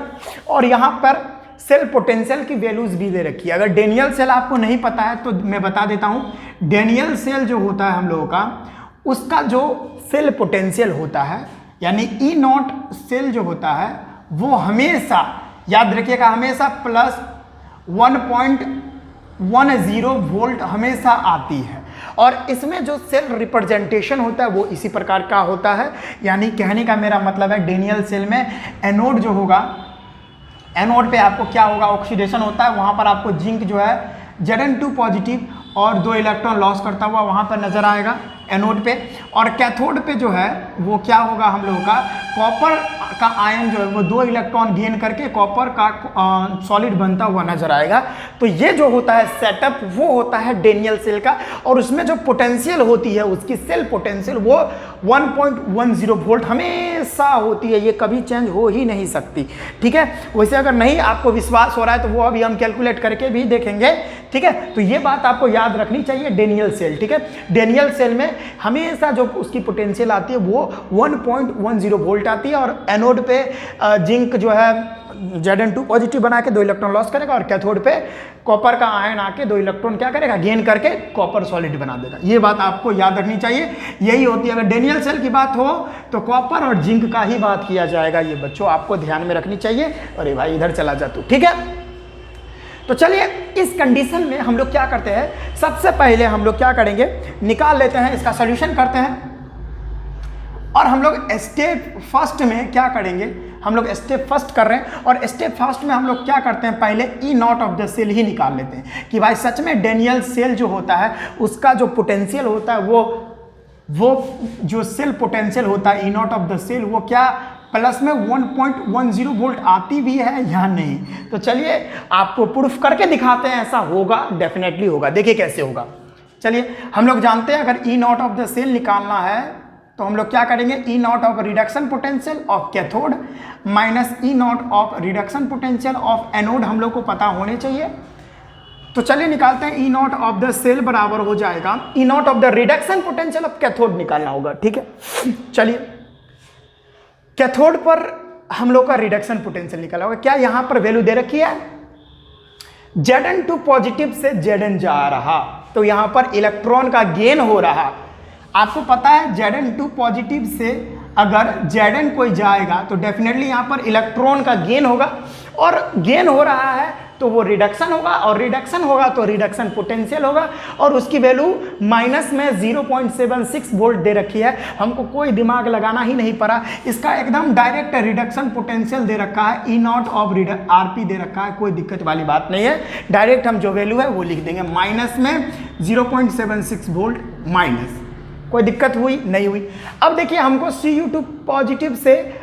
Speaker 1: और यहाँ पर सेल पोटेंशियल की वैल्यूज भी दे रखी है। अगर डेनियल सेल आपको नहीं पता है तो मैं बता देता हूँ। डेनियल सेल जो होता है हम लोगों का, उसका जो सेल पोटेंशियल होता है यानी ई नॉट सेल जो होता है वो हमेशा याद रखिएगा, हमेशा +1.10 वोल्ट हमेशा आती है। और इसमें जो सेल रिप्रेजेंटेशन होता है वो इसी प्रकार का होता है। यानी कहने का मेरा मतलब है, डेनियल सेल में एनोड जो होगा, एनोड पे आपको क्या होगा, ऑक्सीडेशन होता है, वहाँ पर आपको जिंक जो है Zn2 पॉजिटिव और 2 इलेक्ट्रॉन लॉस करता हुआ वहाँ पर नजर आएगा एनोड पे। और कैथोड पे जो है वो क्या होगा, हम लोगों का कॉपर का आयन जो है वो 2 इलेक्ट्रॉन गेन करके कॉपर का सॉलिड बनता हुआ नजर आएगा। तो ये जो होता है सेटअप वो होता है डेनियल सेल का, और उसमें जो पोटेंशियल होती है उसकी सेल पोटेंशियल वो 1.10 वोल्ट हमेशा होती है, ये कभी चेंज हो ही नहीं सकती, ठीक है। वैसे अगर नहीं आपको विश्वास हो रहा है तो वो अभी हम कैलकुलेट करके भी देखेंगे, ठीक है। तो ये बात आपको याद रखनी चाहिए, डेनियल सेल, ठीक है। डेनियल सेल में हमेशा जो उसकी पोटेंशियल आती है वो 1.10 वोल्ट आती है, और एनोड पे जिंक जो है Zn2 पॉजिटिव बना के 2 इलेक्ट्रॉन लॉस करेगा, और कैथोड पे कॉपर का आयन आके 2 इलेक्ट्रॉन क्या करेगा, गेन करके कॉपर सॉलिड बना देगा। ये बात आपको याद रखनी चाहिए, यही होती है। अगर डेनियल सेल की बात हो तो कॉपर और जिंक का ही बात किया जाएगा, ये बच्चों आपको ध्यान में रखनी चाहिए। अरे भाई इधर चला जा तू, ठीक है। तो चलिए इस कंडीशन में हम लोग क्या करते हैं, सबसे पहले हम लोग क्या करेंगे, निकाल लेते हैं, इसका सॉल्यूशन करते हैं। और हम लोग स्टेप फर्स्ट में क्या करेंगे, हम लोग स्टेप फर्स्ट कर रहे हैं, और स्टेप फर्स्ट में हम लोग क्या करते हैं, पहले ई नॉट ऑफ द सेल ही निकाल लेते हैं कि भाई सच में डेनियल सेल जो होता है उसका जो पोटेंशियल होता है वो जो सेल पोटेंशियल होता है ई नॉट ऑफ द सेल वो क्या प्लस में 1.10 वोल्ट आती भी है या नहीं। तो चलिए आपको प्रूफ करके दिखाते हैं, ऐसा होगा, डेफिनेटली होगा। देखिए कैसे होगा। चलिए हम लोग जानते हैं अगर E not of the cell निकालना है तो हम लोग क्या करेंगे, E not of reduction potential of cathode minus E not of reduction potential of anode हम लोग को पता होने चाहिए। तो चलिए निकालते हैं, E not of the cell बराबर हो जाएगा E not of the reduction potential of cathode निकालना होगा, ठीक है। चलिए कैथोड पर हम लोग का रिडक्शन पोटेंशियल निकाला होगा, क्या यहां पर वैल्यू दे रखी है, Zn2 पॉजिटिव से Zn जा रहा, तो यहां पर इलेक्ट्रॉन का गेन हो रहा। आपको पता है Zn2 पॉजिटिव से अगर Zn कोई जाएगा तो डेफिनेटली यहाँ पर इलेक्ट्रॉन का गेन होगा, और गेन हो रहा है तो वो रिडक्शन होगा, और रिडक्शन होगा तो रिडक्शन पोटेंशियल होगा, और उसकी वैल्यू माइनस में 0.76 वोल्ट दे रखी है। हमको कोई दिमाग लगाना ही नहीं पड़ा, इसका एकदम डायरेक्ट रिडक्शन पोटेंशियल दे रखा है, ई नॉट ऑफ आरपी दे रखा है, कोई दिक्कत वाली बात नहीं है। डायरेक्ट हम जो वैल्यू है वो लिख देंगे, माइनस में 0.76 वोल्ट माइनस, कोई दिक्कत हुई नहीं हुई। अब देखिए हमको Cu2 पॉजिटिव से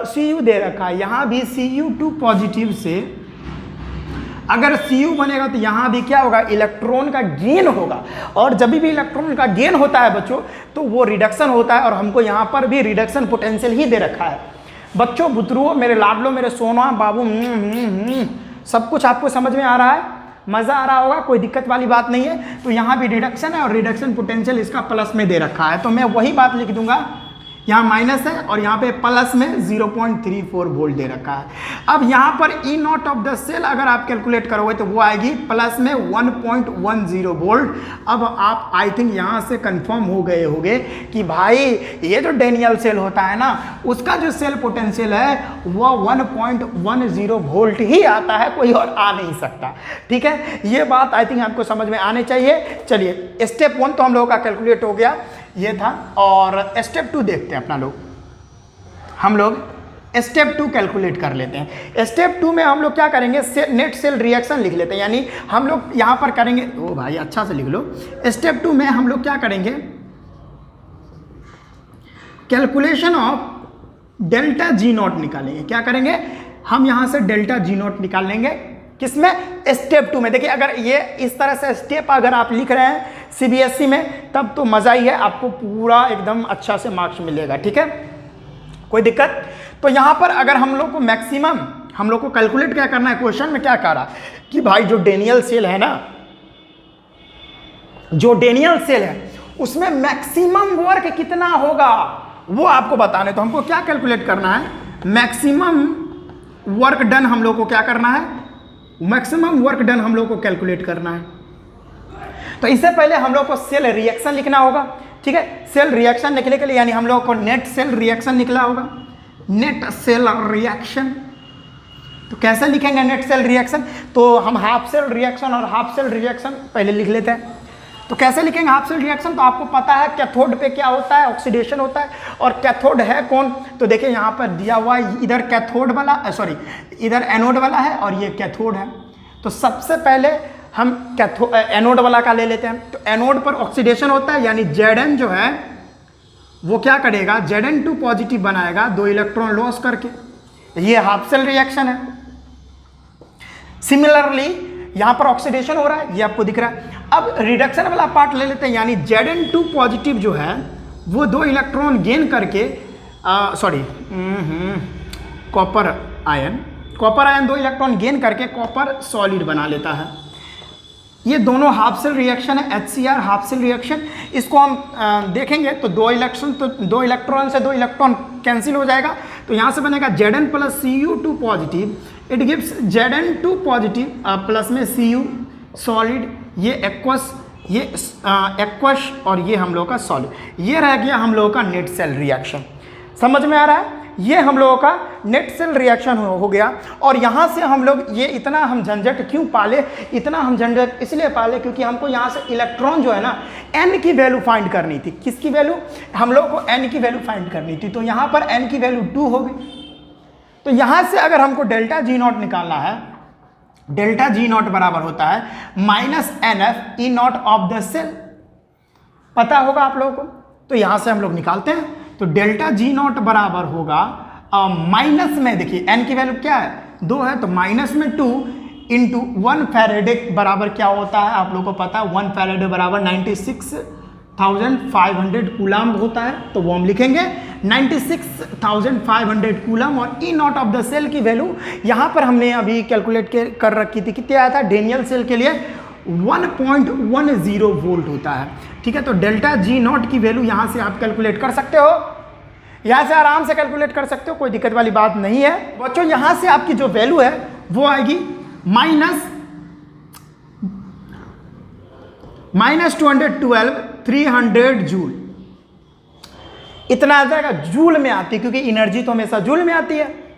Speaker 1: Cu दे रखा है, यहाँ भी Cu2 पॉजिटिव से अगर Cu बनेगा तो यहाँ भी क्या होगा, इलेक्ट्रॉन का गेन होगा, और जब भी इलेक्ट्रॉन का गेन होता है बच्चों तो वो रिडक्शन होता है, और हमको यहाँ पर भी रिडक्शन पोटेंशियल ही दे रखा है। बच्चों बुतरुओं, मेरे लाडलो, मेरे सोना बाबू, सब कुछ आपको समझ में आ रहा है, मज़ा आ रहा होगा, कोई दिक्कत वाली बात नहीं है। तो यहाँ भी रिडक्शन है और रिडक्शन पोटेंशियल इसका प्लस में दे रखा है, तो मैं वही बात लिख दूंगा, यहाँ माइनस है और यहाँ पे प्लस में 0.34 वोल्ट दे रखा है। अब यहाँ पर ई नॉट ऑफ द सेल अगर आप कैलकुलेट करोगे तो वो आएगी प्लस में 1.10 वोल्ट। अब आप आई थिंक यहाँ से कंफर्म हो गए होंगे कि भाई ये जो डेनियल सेल होता है ना, उसका जो सेल पोटेंशियल है वो 1.10 वोल्ट ही आता है, कोई और आ नहीं सकता। ठीक है, ये बात आई थिंक आपको समझ में आनी चाहिए। चलिए स्टेप 1 तो हम लोगों का कैलकुलेट हो गया, ये था, और स्टेप 2 देखते हैं अपना लोग। हम लोग स्टेप 2 कैलकुलेट कर लेते हैं। स्टेप 2 में हम लोग क्या करेंगे, नेट सेल रिएक्शन लिख लेते हैं, यानी हम लोग यहाँ पर करेंगे, ओ भाई अच्छा से लिख लो। स्टेप 2 में हम लोग क्या करेंगे, calculation of delta G not निकालेंगे। क्या करेंगे, हम यहाँ से डेल्टा जी नॉट निकाल लेंगे, किसमें, स्टेप 2 में। देखिए अगर ये इस तरह से स्टेप अगर आप लिख रहे हैं सीबीएसई में तब तो मज़ा ही है, आपको पूरा एकदम अच्छा से मार्क्स मिलेगा। ठीक है, कोई दिक्कत। तो यहाँ पर अगर हम लोग को मैक्सिमम, हम लोग को कैलकुलेट क्या करना है, क्वेश्चन में क्या कह रहा कि भाई जो डेनियल सेल है ना, जो डेनियल सेल है उसमें मैक्सिमम वर्क कितना होगा वो आपको बताने। तो हमको क्या कैलकुलेट करना है, मैक्सिमम वर्क डन हम लोग को क्या करना है, मैक्सिमम वर्क डन हम लोग को कैलकुलेट करना है। तो इससे पहले हम लोग को सेल रिएक्शन लिखना होगा। ठीक है, सेल रिएक्शन लिखने के लिए यानी हम लोग को नेट सेल रिएक्शन निकला होगा, नेट सेल रिएक्शन। तो कैसे लिखेंगे नेट सेल रिएक्शन, तो हम हाफ सेल रिएक्शन और हाफ सेल रिएक्शन पहले लिख लेते हैं। तो कैसे लिखेंगे हाफ सेल रिएक्शन, तो आपको पता है कैथोड पे क्या होता है, ऑक्सीडेशन होता है, और कैथोड है कौन, तो देखिए यहाँ पर दिया हुआ इधर कैथोड वाला, सॉरी इधर एनोड वाला है और ये कैथोड है। तो सबसे पहले हम एनोड वाला का ले लेते हैं। तो एनोड पर ऑक्सीडेशन होता है, यानी Zn जो है वो क्या करेगा, Zn2 पॉजिटिव बनाएगा 2 इलेक्ट्रॉन लॉस करके, ये हाफ सेल रिएक्शन है। सिमिलरली यहाँ पर ऑक्सीडेशन हो रहा है, ये आपको दिख रहा है। अब रिडक्शन वाला पार्ट ले लेते हैं, यानी Zn2 पॉजिटिव जो है वो 2 इलेक्ट्रॉन गेन करके, sorry copper ion 2 electron gain करके कॉपर सॉलिड बना लेता है। ये दोनों हाफ सेल रिएक्शन है, HCr हाफ सेल रिएक्शन। इसको हम देखेंगे तो 2 इलेक्ट्रॉन से 2 इलेक्ट्रॉन कैंसिल हो जाएगा, तो यहाँ से बनेगा Zn plus Cu2 positive, it gives Zn2 positive plus में Cu सॉलिड, ये एक्वस, ये एक्वस और ये हम लोग का सॉलिड। ये रह गया हम लोगों का नेट सेल रिएक्शन। समझ में आ रहा है, ये हम लोगों का नेट सेल रिएक्शन हो गया। और यहाँ से हम लोग ये इतना हम झंझट क्यों पाले, इतना हम झंझट इसलिए पाले क्योंकि हमको यहाँ से इलेक्ट्रॉन जो है ना n की वैल्यू फाइंड करनी थी। किसकी वैल्यू, हम लोग को n की वैल्यू फाइंड करनी थी। तो यहाँ पर n की वैल्यू 2 होगी। तो यहाँ से अगर हमको डेल्टा जी नॉट निकालना है, डेल्टा जी नॉट बराबर होता है -NF E not of the cell, पता होगा आप लोगों को। तो यहाँ से हम लोग निकालते हैं, तो डेल्टा जी नॉट बराबर होगा माइनस में, देखिए n की वैल्यू क्या है 2 है, तो माइनस में 2 इंटू 1 फैरेडे बराबर क्या होता है आप लोगों को पता है, 1 फैरेडे बराबर 96,500 कूलम होता है। तो वो हम लिखेंगे 96,500 कूलम। और ई नॉट ऑफ द सेल की वैल्यू यहाँ पर हमने अभी कैलकुलेट कर रखी थी, कितना आया था, डेनियल सेल के लिए 1.10 वोल्ट होता है। ठीक है, तो डेल्टा जी नॉट की वैल्यू यहाँ से आप कैलकुलेट कर सकते हो, यहाँ से आराम से कैलकुलेट कर सकते हो, कोई दिक्कत वाली बात नहीं है बच्चों। यहाँ से आपकी जो वैल्यू है वो आएगी -212 300 जूल, इतना आ जाएगा। जूल में आती है क्योंकि एनर्जी तो हमेशा जूल में आती है।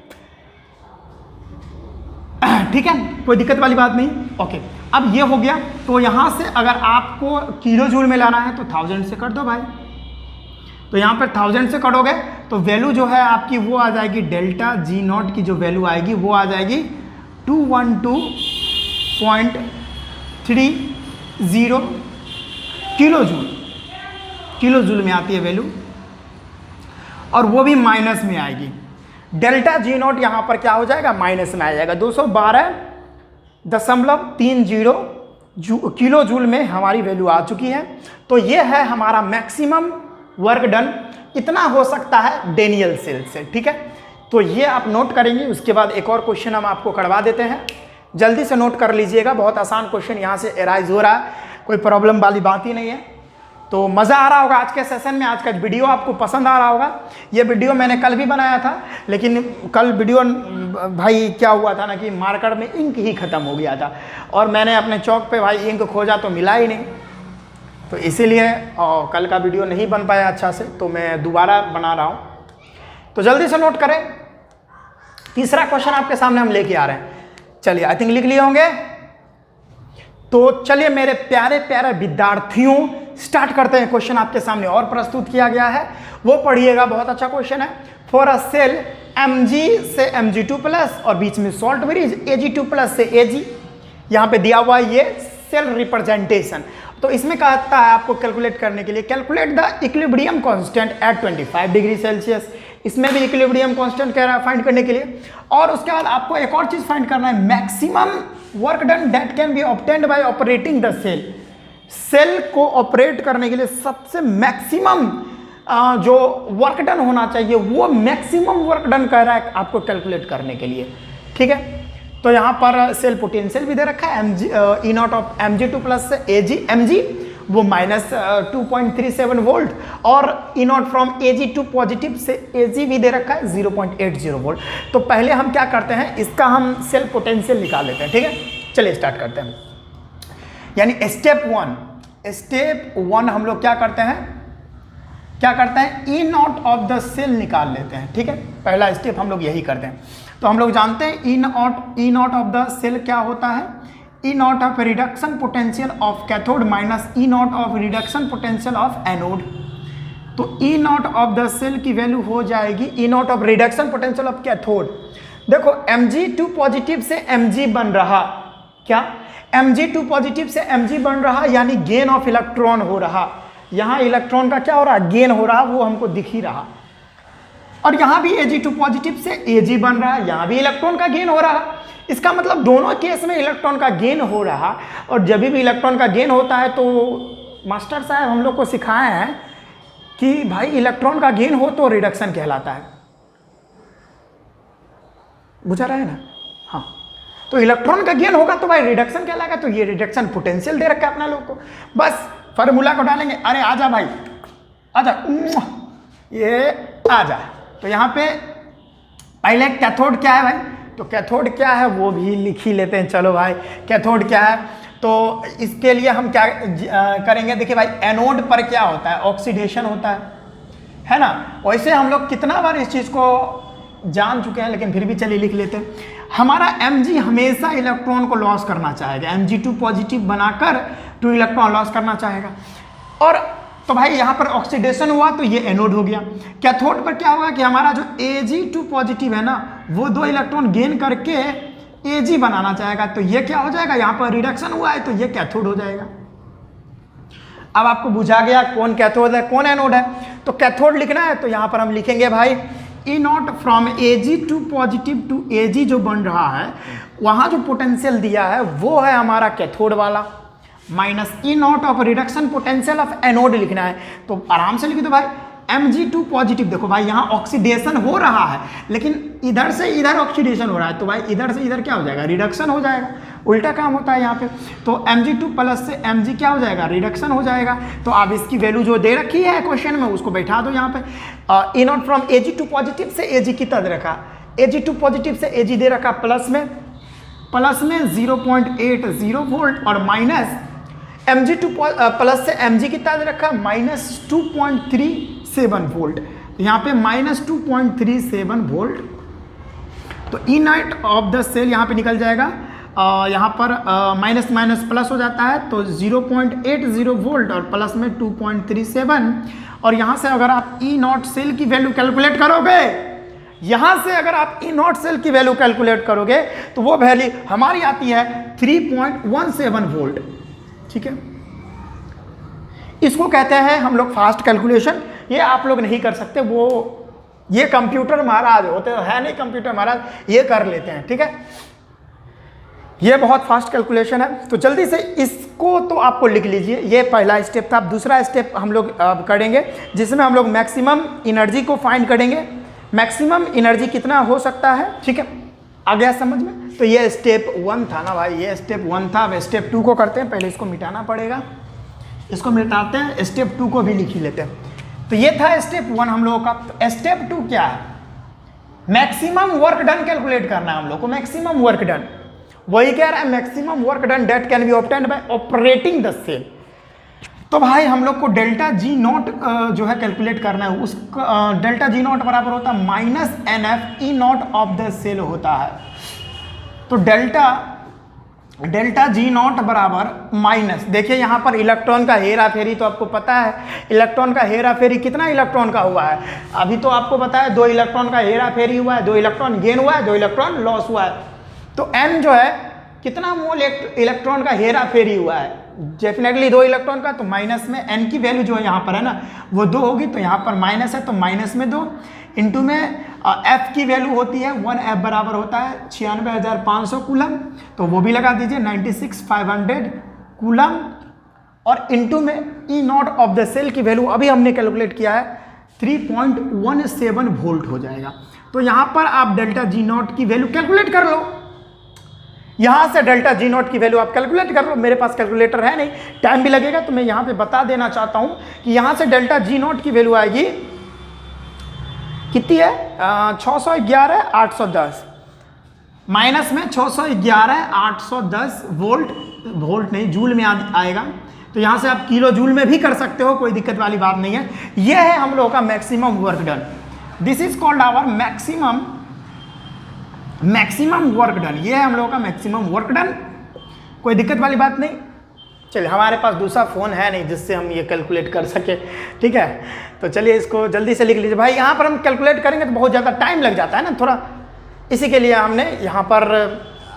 Speaker 1: ठीक है, कोई दिक्कत वाली बात नहीं। ओके, अब ये हो गया। तो यहाँ से अगर आपको किलो जूल में लाना है तो 1000 से कर दो भाई। तो यहाँ पर 1000 से कटोगे तो वैल्यू जो है आपकी वो आ जाएगी, डेल्टा जी नॉट की जो वैल्यू आएगी वो आ जाएगी 212.30 किलो जूल, किलो जूल में आती है वैल्यू, और वो भी माइनस में आएगी। डेल्टा जी नॉट यहाँ पर क्या हो जाएगा, माइनस में आ जाएगा। 212 किलो जूल में हमारी वैल्यू आ चुकी है। तो ये है हमारा मैक्सिमम वर्क डन, इतना हो सकता है डेनियल सेल से। ठीक है, तो ये आप नोट करेंगे। उसके बाद एक और क्वेश्चन हम आपको करवा देते हैं, जल्दी से नोट कर लीजिएगा। बहुत आसान क्वेश्चन यहाँ से एराइज हो रहा है, कोई प्रॉब्लम वाली बात ही नहीं है। तो मज़ा आ रहा होगा आज के सेशन में, आज का वीडियो आपको पसंद आ रहा होगा। ये वीडियो मैंने कल भी बनाया था, लेकिन कल वीडियो भाई क्या हुआ था ना कि मार्कर में इंक ही ख़त्म हो गया था, और मैंने अपने चौक पे भाई इंक खोजा तो मिला ही नहीं, तो इसीलिए कल का वीडियो नहीं बन पाया अच्छा से, तो मैं दोबारा बना रहा हूँ। तो जल्दी से नोट करें। तीसरा क्वेश्चन आपके सामने हम लेके आ रहे हैं, चलिए आई थिंक लिख लिए होंगे। तो चलिए मेरे प्यारे प्यारे विद्यार्थियों, स्टार्ट करते हैं। क्वेश्चन आपके सामने और प्रस्तुत किया गया है, वो पढ़िएगा, बहुत अच्छा क्वेश्चन है। फॉर अ सेल Mg से Mg2+ और बीच में सॉल्ट ब्रिज Ag2+ से Ag, यहाँ पे दिया हुआ है ये सेल रिप्रेजेंटेशन। तो इसमें कहता है आपको कैलकुलेट करने के लिए, calculate the equilibrium constant eight 25 degree Celsius. इसमें भी इक्विलिब्रियम कांस्टेंट कह रहा है फाइंड करने के लिए। और उसके बाद आपको एक और चीज फाइंड करना है, maximum work done that can be obtained by operating the cell. Cell को ऑपरेट करने के लिए सबसे मैक्सिमम जो वर्क डन होना चाहिए, वो मैक्सिमम वर्क डन कह रहा है आपको कैलकुलेट करने के लिए। ठीक है, तो यहाँ पर सेल पोटेंशियल भी दे रखा है, E नॉट ऑफ Mg2+ से Mg वो -2.37 वोल्ट, और E naught from Ag2 positive से Ag भी दे रखा है 0.80 वोल्ट। तो पहले हम क्या करते हैं, इसका हम सेल पोटेंशियल निकाल लेते हैं। ठीक है, चलिए स्टार्ट करते हैं। यानी स्टेप वन हम लोग क्या करते हैं E not of the cell निकाल लेते हैं। ठीक है, पहला स्टेप हम लोग यही करते हैं। तो हम लोग जानते हैं E not of the cell क्या होता है, E not of reduction potential of cathode minus E not of reduction potential of anode. तो E not of the cell की वैल्यू हो जाएगी E not of reduction potential of cathode. देखो Mg2 पॉजिटिव से Mg बन रहा, क्या Mg2 पॉजिटिव से Mg बन रहा, यानी गेन ऑफ इलेक्ट्रॉन हो रहा। यहाँ इलेक्ट्रॉन का क्या हो रहा, गेन हो रहा, वो हमको दिख ही रहा। और यहाँ भी Ag2 पॉजिटिव से Ag बन रहा है, यहाँ भी इलेक्ट्रॉन का गेन हो रहा। इसका मतलब दोनों केस में इलेक्ट्रॉन का गेन हो रहा। और जब भी इलेक्ट्रॉन का गेन होता है तो मास्टर साहब हम लोग को सिखाए हैं कि भाई इलेक्ट्रॉन का गेन हो तो रिडक्शन कहलाता है, बुझा रहा है ना। हाँ, तो इलेक्ट्रॉन का गेन होगा तो भाई रिडक्शन कहलाएगा। तो ये रिडक्शन पोटेंशियल दे रखा है अपना लोग को, बस फार्मूला को डालेंगे। अरे आजा भाई आजा, ये आजा। तो यहाँ पे पहले कैथोड क्या है भाई, तो कैथोड क्या है वो भी लिख ही लेते हैं। चलो भाई कैथोड क्या है, तो इसके लिए हम क्या करेंगे, देखिए भाई एनोड पर क्या होता है, ऑक्सीडेशन होता है ना। वैसे हम लोग कितना बार इस चीज़ को जान चुके हैं, लेकिन फिर भी चलिए लिख लेते हैं। हमारा Mg हमेशा इलेक्ट्रॉन को लॉस करना चाहेगा, Mg2 पॉजिटिव बनाकर 2 इलेक्ट्रॉन लॉस करना चाहेगा। और तो भाई यहाँ पर ऑक्सीडेशन हुआ तो ये एनोड हो गया। कैथोड पर क्या होगा कि हमारा जो Ag2 पॉजिटिव है ना, वो 2 इलेक्ट्रॉन गेन करके Ag बनाना चाहेगा। तो ये क्या हो जाएगा, यहाँ पर रिडक्शन हुआ है तो ये कैथोड हो जाएगा। अब आपको बुझा गया कौन कैथोड है कौन एनोड है। तो कैथोड लिखना है तो यहाँ पर हम लिखेंगे भाई E naught from Ag2 positive to Ag जो बन रहा है, वहाँ जो पोटेंशियल दिया है वो है हमारा कैथोड वाला, minus E not of reduction potential of anode लिखना है। तो आराम से लिख दो भाई Mg2 पॉजिटिव। देखो भाई यहाँ ऑक्सीडेशन हो रहा है, लेकिन इधर से इधर ऑक्सीडेशन हो रहा है, तो भाई इधर से इधर क्या हो जाएगा, रिडक्शन हो जाएगा। उल्टा काम होता है यहाँ पे। तो Mg2+ से Mg क्या हो जाएगा, रिडक्शन हो जाएगा। तो आप इसकी वैल्यू जो दे रखी है क्वेश्चन में उसको बैठा दो यहाँ पे। E naught from Ag2 positive से Ag कितना दे रखा, Ag2 पॉजिटिव से Ag दे रखा प्लस में 0.80 वोल्ट, और माइनस Mg2 प्लस से Mg कितना दे रखा, -2.37 वोल्ट। तो यहाँ पे -2.37 वोल्ट। तो E not of the cell यहाँ पे निकल जाएगा, यहाँ पर माइनस माइनस प्लस हो जाता है, तो 0.80 वोल्ट और प्लस में 2.37। और यहाँ से अगर आप E नॉट सेल की वैल्यू कैलकुलेट करोगे, यहाँ से अगर आप E नॉट सेल की वैल्यू कैलकुलेट करोगे तो वो वैल्यू हमारी आती है 3.17 वोल्ट। ठीक है, इसको कहते हैं हम लोग फास्ट कैलकुलेशन। ये आप लोग नहीं कर सकते, वो ये कंप्यूटर महाराज होते हैं नहीं, कंप्यूटर महाराज ये कर लेते हैं। ठीक है, ये बहुत फास्ट कैलकुलेशन है, तो जल्दी से इसको तो आपको लिख लीजिए। ये पहला स्टेप था। अब दूसरा स्टेप हम लोग करेंगे जिसमें हम लोग मैक्सिमम एनर्जी को फाइंड करेंगे। मैक्सिमम एनर्जी कितना हो सकता है, ठीक है, आ गया समझ में। तो ये स्टेप 1 था ना भाई, ये स्टेप 1 था। अब स्टेप 2 को करते हैं। पहले इसको मिटाना पड़ेगा, इसको मिटाते हैं, स्टेप 2 को भी लिख ही लेते हैं। तो ये था स्टेप 1 हम लोगों का। तो स्टेप 2 क्या है, मैक्सिमम वर्क डन कैलकुलेट करना है हम लोग को। मैक्सिमम वर्क डन, वही कह रहा है maximum work done that can be obtained by operating the cell. तो भाई हम लोग को डेल्टा जी नॉट जो है कैलकुलेट करना है। उस डेल्टा जी नॉट बराबर होता है minus N F E not of the cell होता है। तो डेल्टा जी नॉट बराबर माइनस, देखिए यहाँ पर इलेक्ट्रॉन का हेरा फेरी तो आपको पता है। इलेक्ट्रॉन का हेरा फेरी कितना इलेक्ट्रॉन का हुआ है, अभी तो आपको पता है 2 इलेक्ट्रॉन का हेरा फेरी हुआ है, 2 इलेक्ट्रॉन गेन हुआ है, 2 इलेक्ट्रॉन लॉस हुआ है। तो n जो है कितना मोल इलेक्ट्रॉन का हेरा फेरी हुआ है, डेफिनेटली 2 इलेक्ट्रॉन का। तो माइनस में n की वैल्यू जो है यहाँ पर है ना वो 2 होगी, तो यहाँ पर माइनस है तो माइनस में 2 इंटू में f की वैल्यू होती है 1f बराबर होता है 96,500 कूलम, तो वो भी लगा दीजिए 96,500 कूलम, और इंटू में ई नॉट ऑफ द सेल की वैल्यू अभी हमने कैलकुलेट किया है 3.17 वोल्ट हो जाएगा। तो यहाँ पर आप डेल्टा जी नॉट की वैल्यू कैलकुलेट कर लो। यहाँ से डेल्टा जी नॉट की वैल्यू आप कैलकुलेट कर लो। मेरे पास कैलकुलेटर है नहीं, टाइम भी लगेगा, तो मैं यहाँ पे बता देना चाहता हूँ कि यहाँ से डेल्टा जी नॉट की वैल्यू आएगी कितनी है, 611,810 माइनस में 611,810 वोल्ट नहीं जूल में आएगा। तो यहाँ से आप किलो जूल में भी कर सकते हो, कोई दिक्कत वाली बात नहीं है। यह है हम लोगों का maximum work done. This is called our maximum work done. ये है हम लोगों का मैक्सिमम वर्क डन, कोई दिक्कत वाली बात नहीं। चलिए, हमारे पास दूसरा फ़ोन है नहीं जिससे हम ये कैलकुलेट कर सके, ठीक है। तो चलिए इसको जल्दी से लिख लीजिए भाई। यहाँ पर हम कैलकुलेट करेंगे तो बहुत ज़्यादा टाइम लग जाता है ना थोड़ा, इसी के लिए हमने यहाँ पर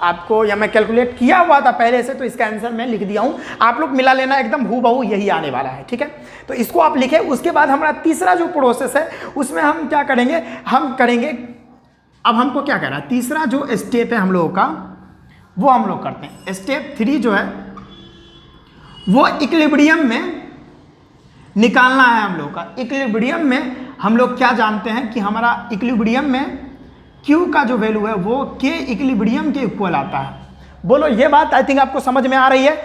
Speaker 1: आपको, या मैं कैलकुलेट किया हुआ था पहले से, तो इसका आंसर मैं लिख दिया हूँ। आप लोग मिला लेना, एकदम हूबहू यही आने वाला है, ठीक है। तो इसको आप लिखें। उसके बाद हमारा तीसरा जो प्रोसेस है उसमें हम क्या करेंगे, हम करेंगे, अब हमको क्या करना है, तीसरा जो स्टेप है हम लोगों का वो हम लोग करते हैं। स्टेप 3 जो है वो इक्विलिब्रियम में निकालना है हम लोग का। इक्विलिब्रियम में हम लोग क्या जानते हैं कि हमारा इक्विलिब्रियम में Q का जो वैल्यू है वो K इक्विलिब्रियम के इक्वल आता है। बोलो ये बात आई थिंक आपको समझ में आ रही है।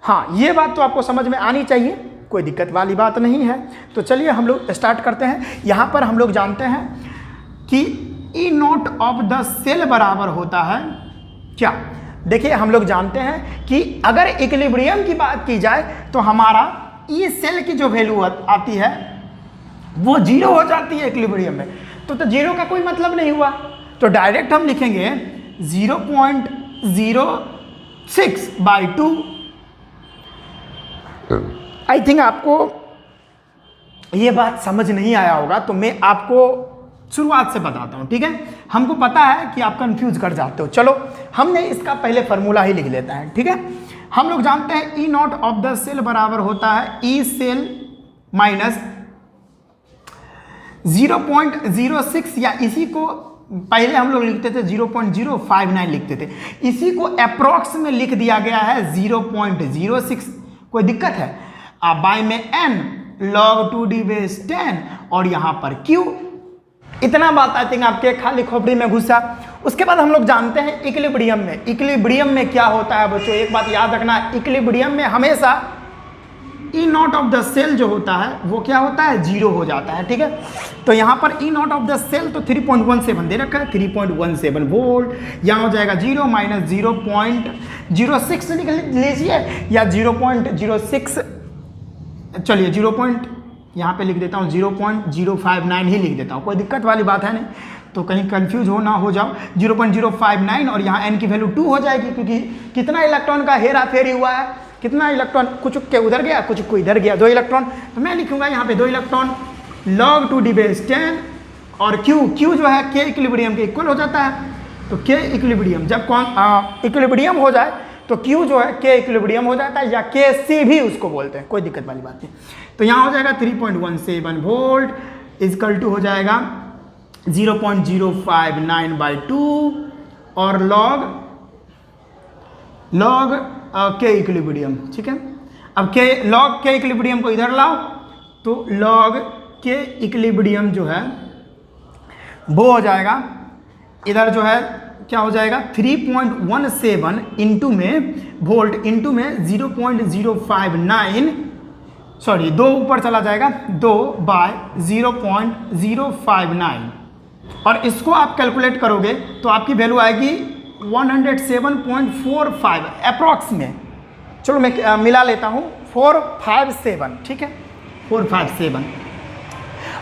Speaker 1: हाँ, ये बात तो आपको समझ में आनी चाहिए, कोई दिक्कत वाली बात नहीं है। तो चलिए हम लोग स्टार्ट करते हैं। यहाँ पर हम लोग जानते हैं कि ई नॉट ऑफ द सेल बराबर होता है क्या। देखिए हम लोग जानते हैं कि अगर इक्विलिब्रियम की बात की जाए तो हमारा ई सेल की जो वैल्यू आती है वो 0 हो जाती है इक्विलिब्रियम में। तो 0 का कोई मतलब नहीं हुआ, तो डायरेक्ट हम लिखेंगे 0.06/2। आई थिंक आपको ये बात समझ नहीं आया होगा, तो मैं आपको शुरुआत से बताता हूँ, ठीक है। हमको पता है कि आप कंफ्यूज कर जाते हो। चलो हमने इसका पहले फार्मूला ही लिख लेता है, ठीक है। हम लोग जानते हैं E not of the cell बराबर होता है ई सेल माइनस 0.06, या इसी को पहले हम लोग लिखते थे 0.059 लिखते थे, इसी को अप्रॉक्स में लिख दिया गया है 0.06। कोई दिक्कत है, बाय में n log 2d/10 और यहाँ पर q। इतना बात आई थिंक आपके खाली खोपड़ी में घुसा। उसके बाद हम लोग जानते हैं इक्विलिब्रियम में, इक्विलिब्रियम में क्या होता है बच्चों, एक बात याद रखना, इक्विलिब्रियम में हमेशा ई नॉट ऑफ द सेल जो होता है वो क्या होता है, 0 हो जाता है, ठीक है। तो यहाँ पर ई नॉट ऑफ द सेल तो 3.17 दे रखा है, 3.17 वोल्ट। यहाँ हो जाएगा 0 माइनस 0.06 लिख लीजिए, या 0.06, चलिए 0. यहाँ पे लिख देता हूँ 0.059 ही लिख देता हूँ, कोई दिक्कत वाली बात है नहीं, तो कहीं कंफ्यूज हो ना हो जाओ। 0.059 और यहाँ n की वैल्यू 2 हो जाएगी, क्योंकि कितना इलेक्ट्रॉन का हेरा फेरी हुआ है, कितना इलेक्ट्रॉन कुछ के उधर गया, कुछ को इधर गया, 2 इलेक्ट्रॉन। तो मैं लिखूंगा यहाँ पे 2 इलेक्ट्रॉन log 2d/10 और Q जो है K इक्विलिब्रियम के इक्वल हो जाता है। तो K इक्विलिब्रियम जब इक्विलिब्रियम हो जाए तो Q जो है K इक्विलिब्रियम हो जाता है, या KC भी उसको बोलते हैं, कोई दिक्कत वाली बात नहीं। तो यहाँ हो जाएगा 3.17 वोल्ट इजकल टू हो जाएगा 0.059/2 और log लॉग के इक्विलिब्रियम, ठीक है। अब के लॉग के इक्विलिब्रियम को इधर लाओ, तो लॉग के इक्विलिब्रियम जो है वो हो जाएगा, इधर जो है क्या हो जाएगा 3.17 इंटू में वोल्ट इंटू में 0.059, सॉरी 2 ऊपर चला जाएगा, 2/0.059, और इसको आप कैलकुलेट करोगे तो आपकी वैल्यू आएगी 107.45 अप्रॉक्स में। चलो मैं मिला लेता हूँ 457, ठीक है 457।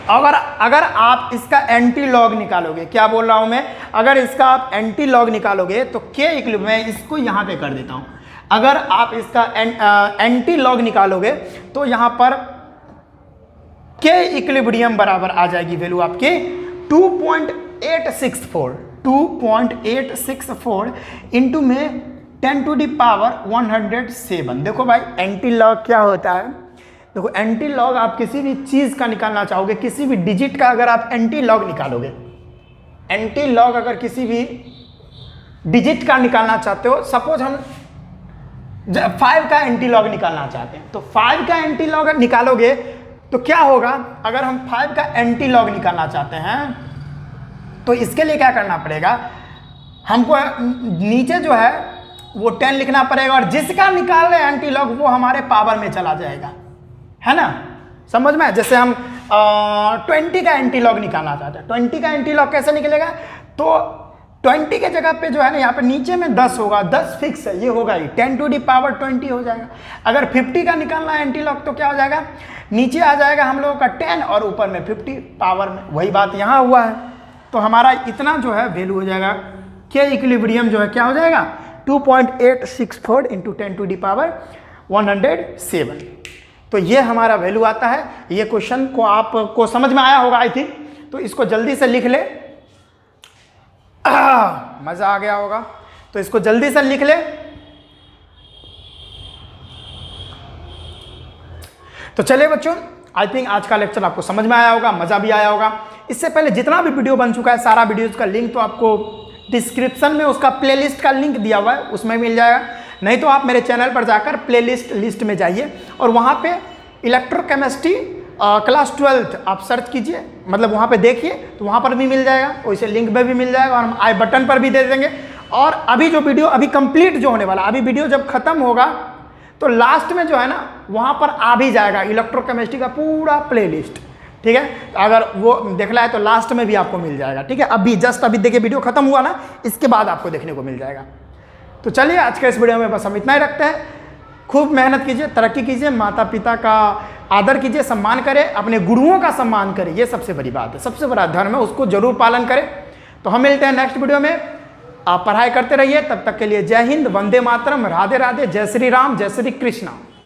Speaker 1: अगर आप इसका एंटी लॉग निकालोगे, क्या बोल रहा हूँ मैं, अगर इसका आप एंटी लॉग निकालोगे तो के इक्विलिब्रियम, मैं इसको यहाँ पे कर देता हूँ, अगर आप इसका एंटी लॉग निकालोगे तो यहाँ पर के इक्विलिब्रियम बराबर आ जाएगी वैल्यू आपकी 2.864 इंटू में 10⁻107। देखो भाई एंटी लॉग क्या होता है, देखो एंटी लॉग आप किसी भी चीज़ का निकालना चाहोगे, किसी भी डिजिट का अगर आप एंटी लॉग निकालोगे, एंटी लॉग अगर किसी भी डिजिट का निकालना चाहते हो, सपोज हम 5 का एंटी लॉग निकालना चाहते हैं, तो 5 का एंटी लॉग निकालोगे तो क्या होगा, अगर हम 5 का एंटी लॉग निकालना चाहते हैं तो इसके लिए क्या करना पड़ेगा, हमको नीचे जो है वो 10 लिखना पड़ेगा, और जिसका निकाल रहे एंटी लॉग वो हमारे पावर में चला जाएगा, है ना, समझ में। जैसे हम 20 का एंटी लॉग निकालना चाहते हैं, 20 का एंटी लॉग कैसे निकलेगा, तो 20 के जगह पे जो है ना यहाँ पे नीचे में 10 होगा, 10 फिक्स है, ये होगा ही 10⁻20 हो जाएगा। अगर 50 का निकालना है एंटी लॉग तो क्या हो जाएगा, नीचे आ जाएगा हम लोगों का 10 और ऊपर में 50 पावर में, वही बात यहाँ हुआ है। तो हमारा इतना जो है वैल्यू हो जाएगा, के इक्विलिब्रियम जो है क्या हो जाएगा 2.864 इंटू 10⁻107। तो ये हमारा वैल्यू आता है। ये क्वेश्चन को आपको समझ में आया होगा आई थिंक, तो इसको जल्दी से लिख ले, मजा आ गया होगा, तो इसको जल्दी से लिख ले। तो चलिए बच्चों, आई थिंक आज का लेक्चर आपको समझ में आया होगा, मजा भी आया होगा। इससे पहले जितना भी वीडियो बन चुका है, सारा वीडियोज का लिंक तो आपको डिस्क्रिप्शन में उसका प्लेलिस्ट का लिंक दिया हुआ है, उसमें मिल जाएगा। नहीं तो आप मेरे चैनल पर जाकर प्लेलिस्ट लिस्ट में जाइए और वहाँ पे इलेक्ट्रोकेमिस्ट्री क्लास 12 आप सर्च कीजिए, मतलब वहाँ पे देखिए, तो वहाँ पर भी मिल जाएगा, वैसे लिंक में भी मिल जाएगा, और हम आई बटन पर भी दे देंगे। और अभी जो वीडियो अभी कंप्लीट जो होने वाला, अभी वीडियो जब खत्म होगा तो लास्ट में जो है ना वहाँ पर आ भी जाएगा इलेक्ट्रोकेमिस्ट्री का पूरा प्लेलिस्ट, ठीक है। अगर वो देखना है तो लास्ट में भी आपको मिल जाएगा, ठीक है। अभी जस्ट अभी देखिए वीडियो खत्म हुआ ना, इसके बाद आपको देखने को मिल जाएगा। तो चलिए आज के इस वीडियो में बस हम इतना ही रखते हैं। खूब मेहनत कीजिए, तरक्की कीजिए, माता पिता का आदर कीजिए, सम्मान करें, अपने गुरुओं का सम्मान करें, ये सबसे बड़ी बात है, सबसे बड़ा धर्म है, उसको जरूर पालन करें। तो हम मिलते हैं नेक्स्ट वीडियो में। आप पढ़ाई करते रहिए, तब तक के लिए जय हिंद, वंदे मातरम, राधे राधे, जय श्री राम, जय श्री कृष्णा।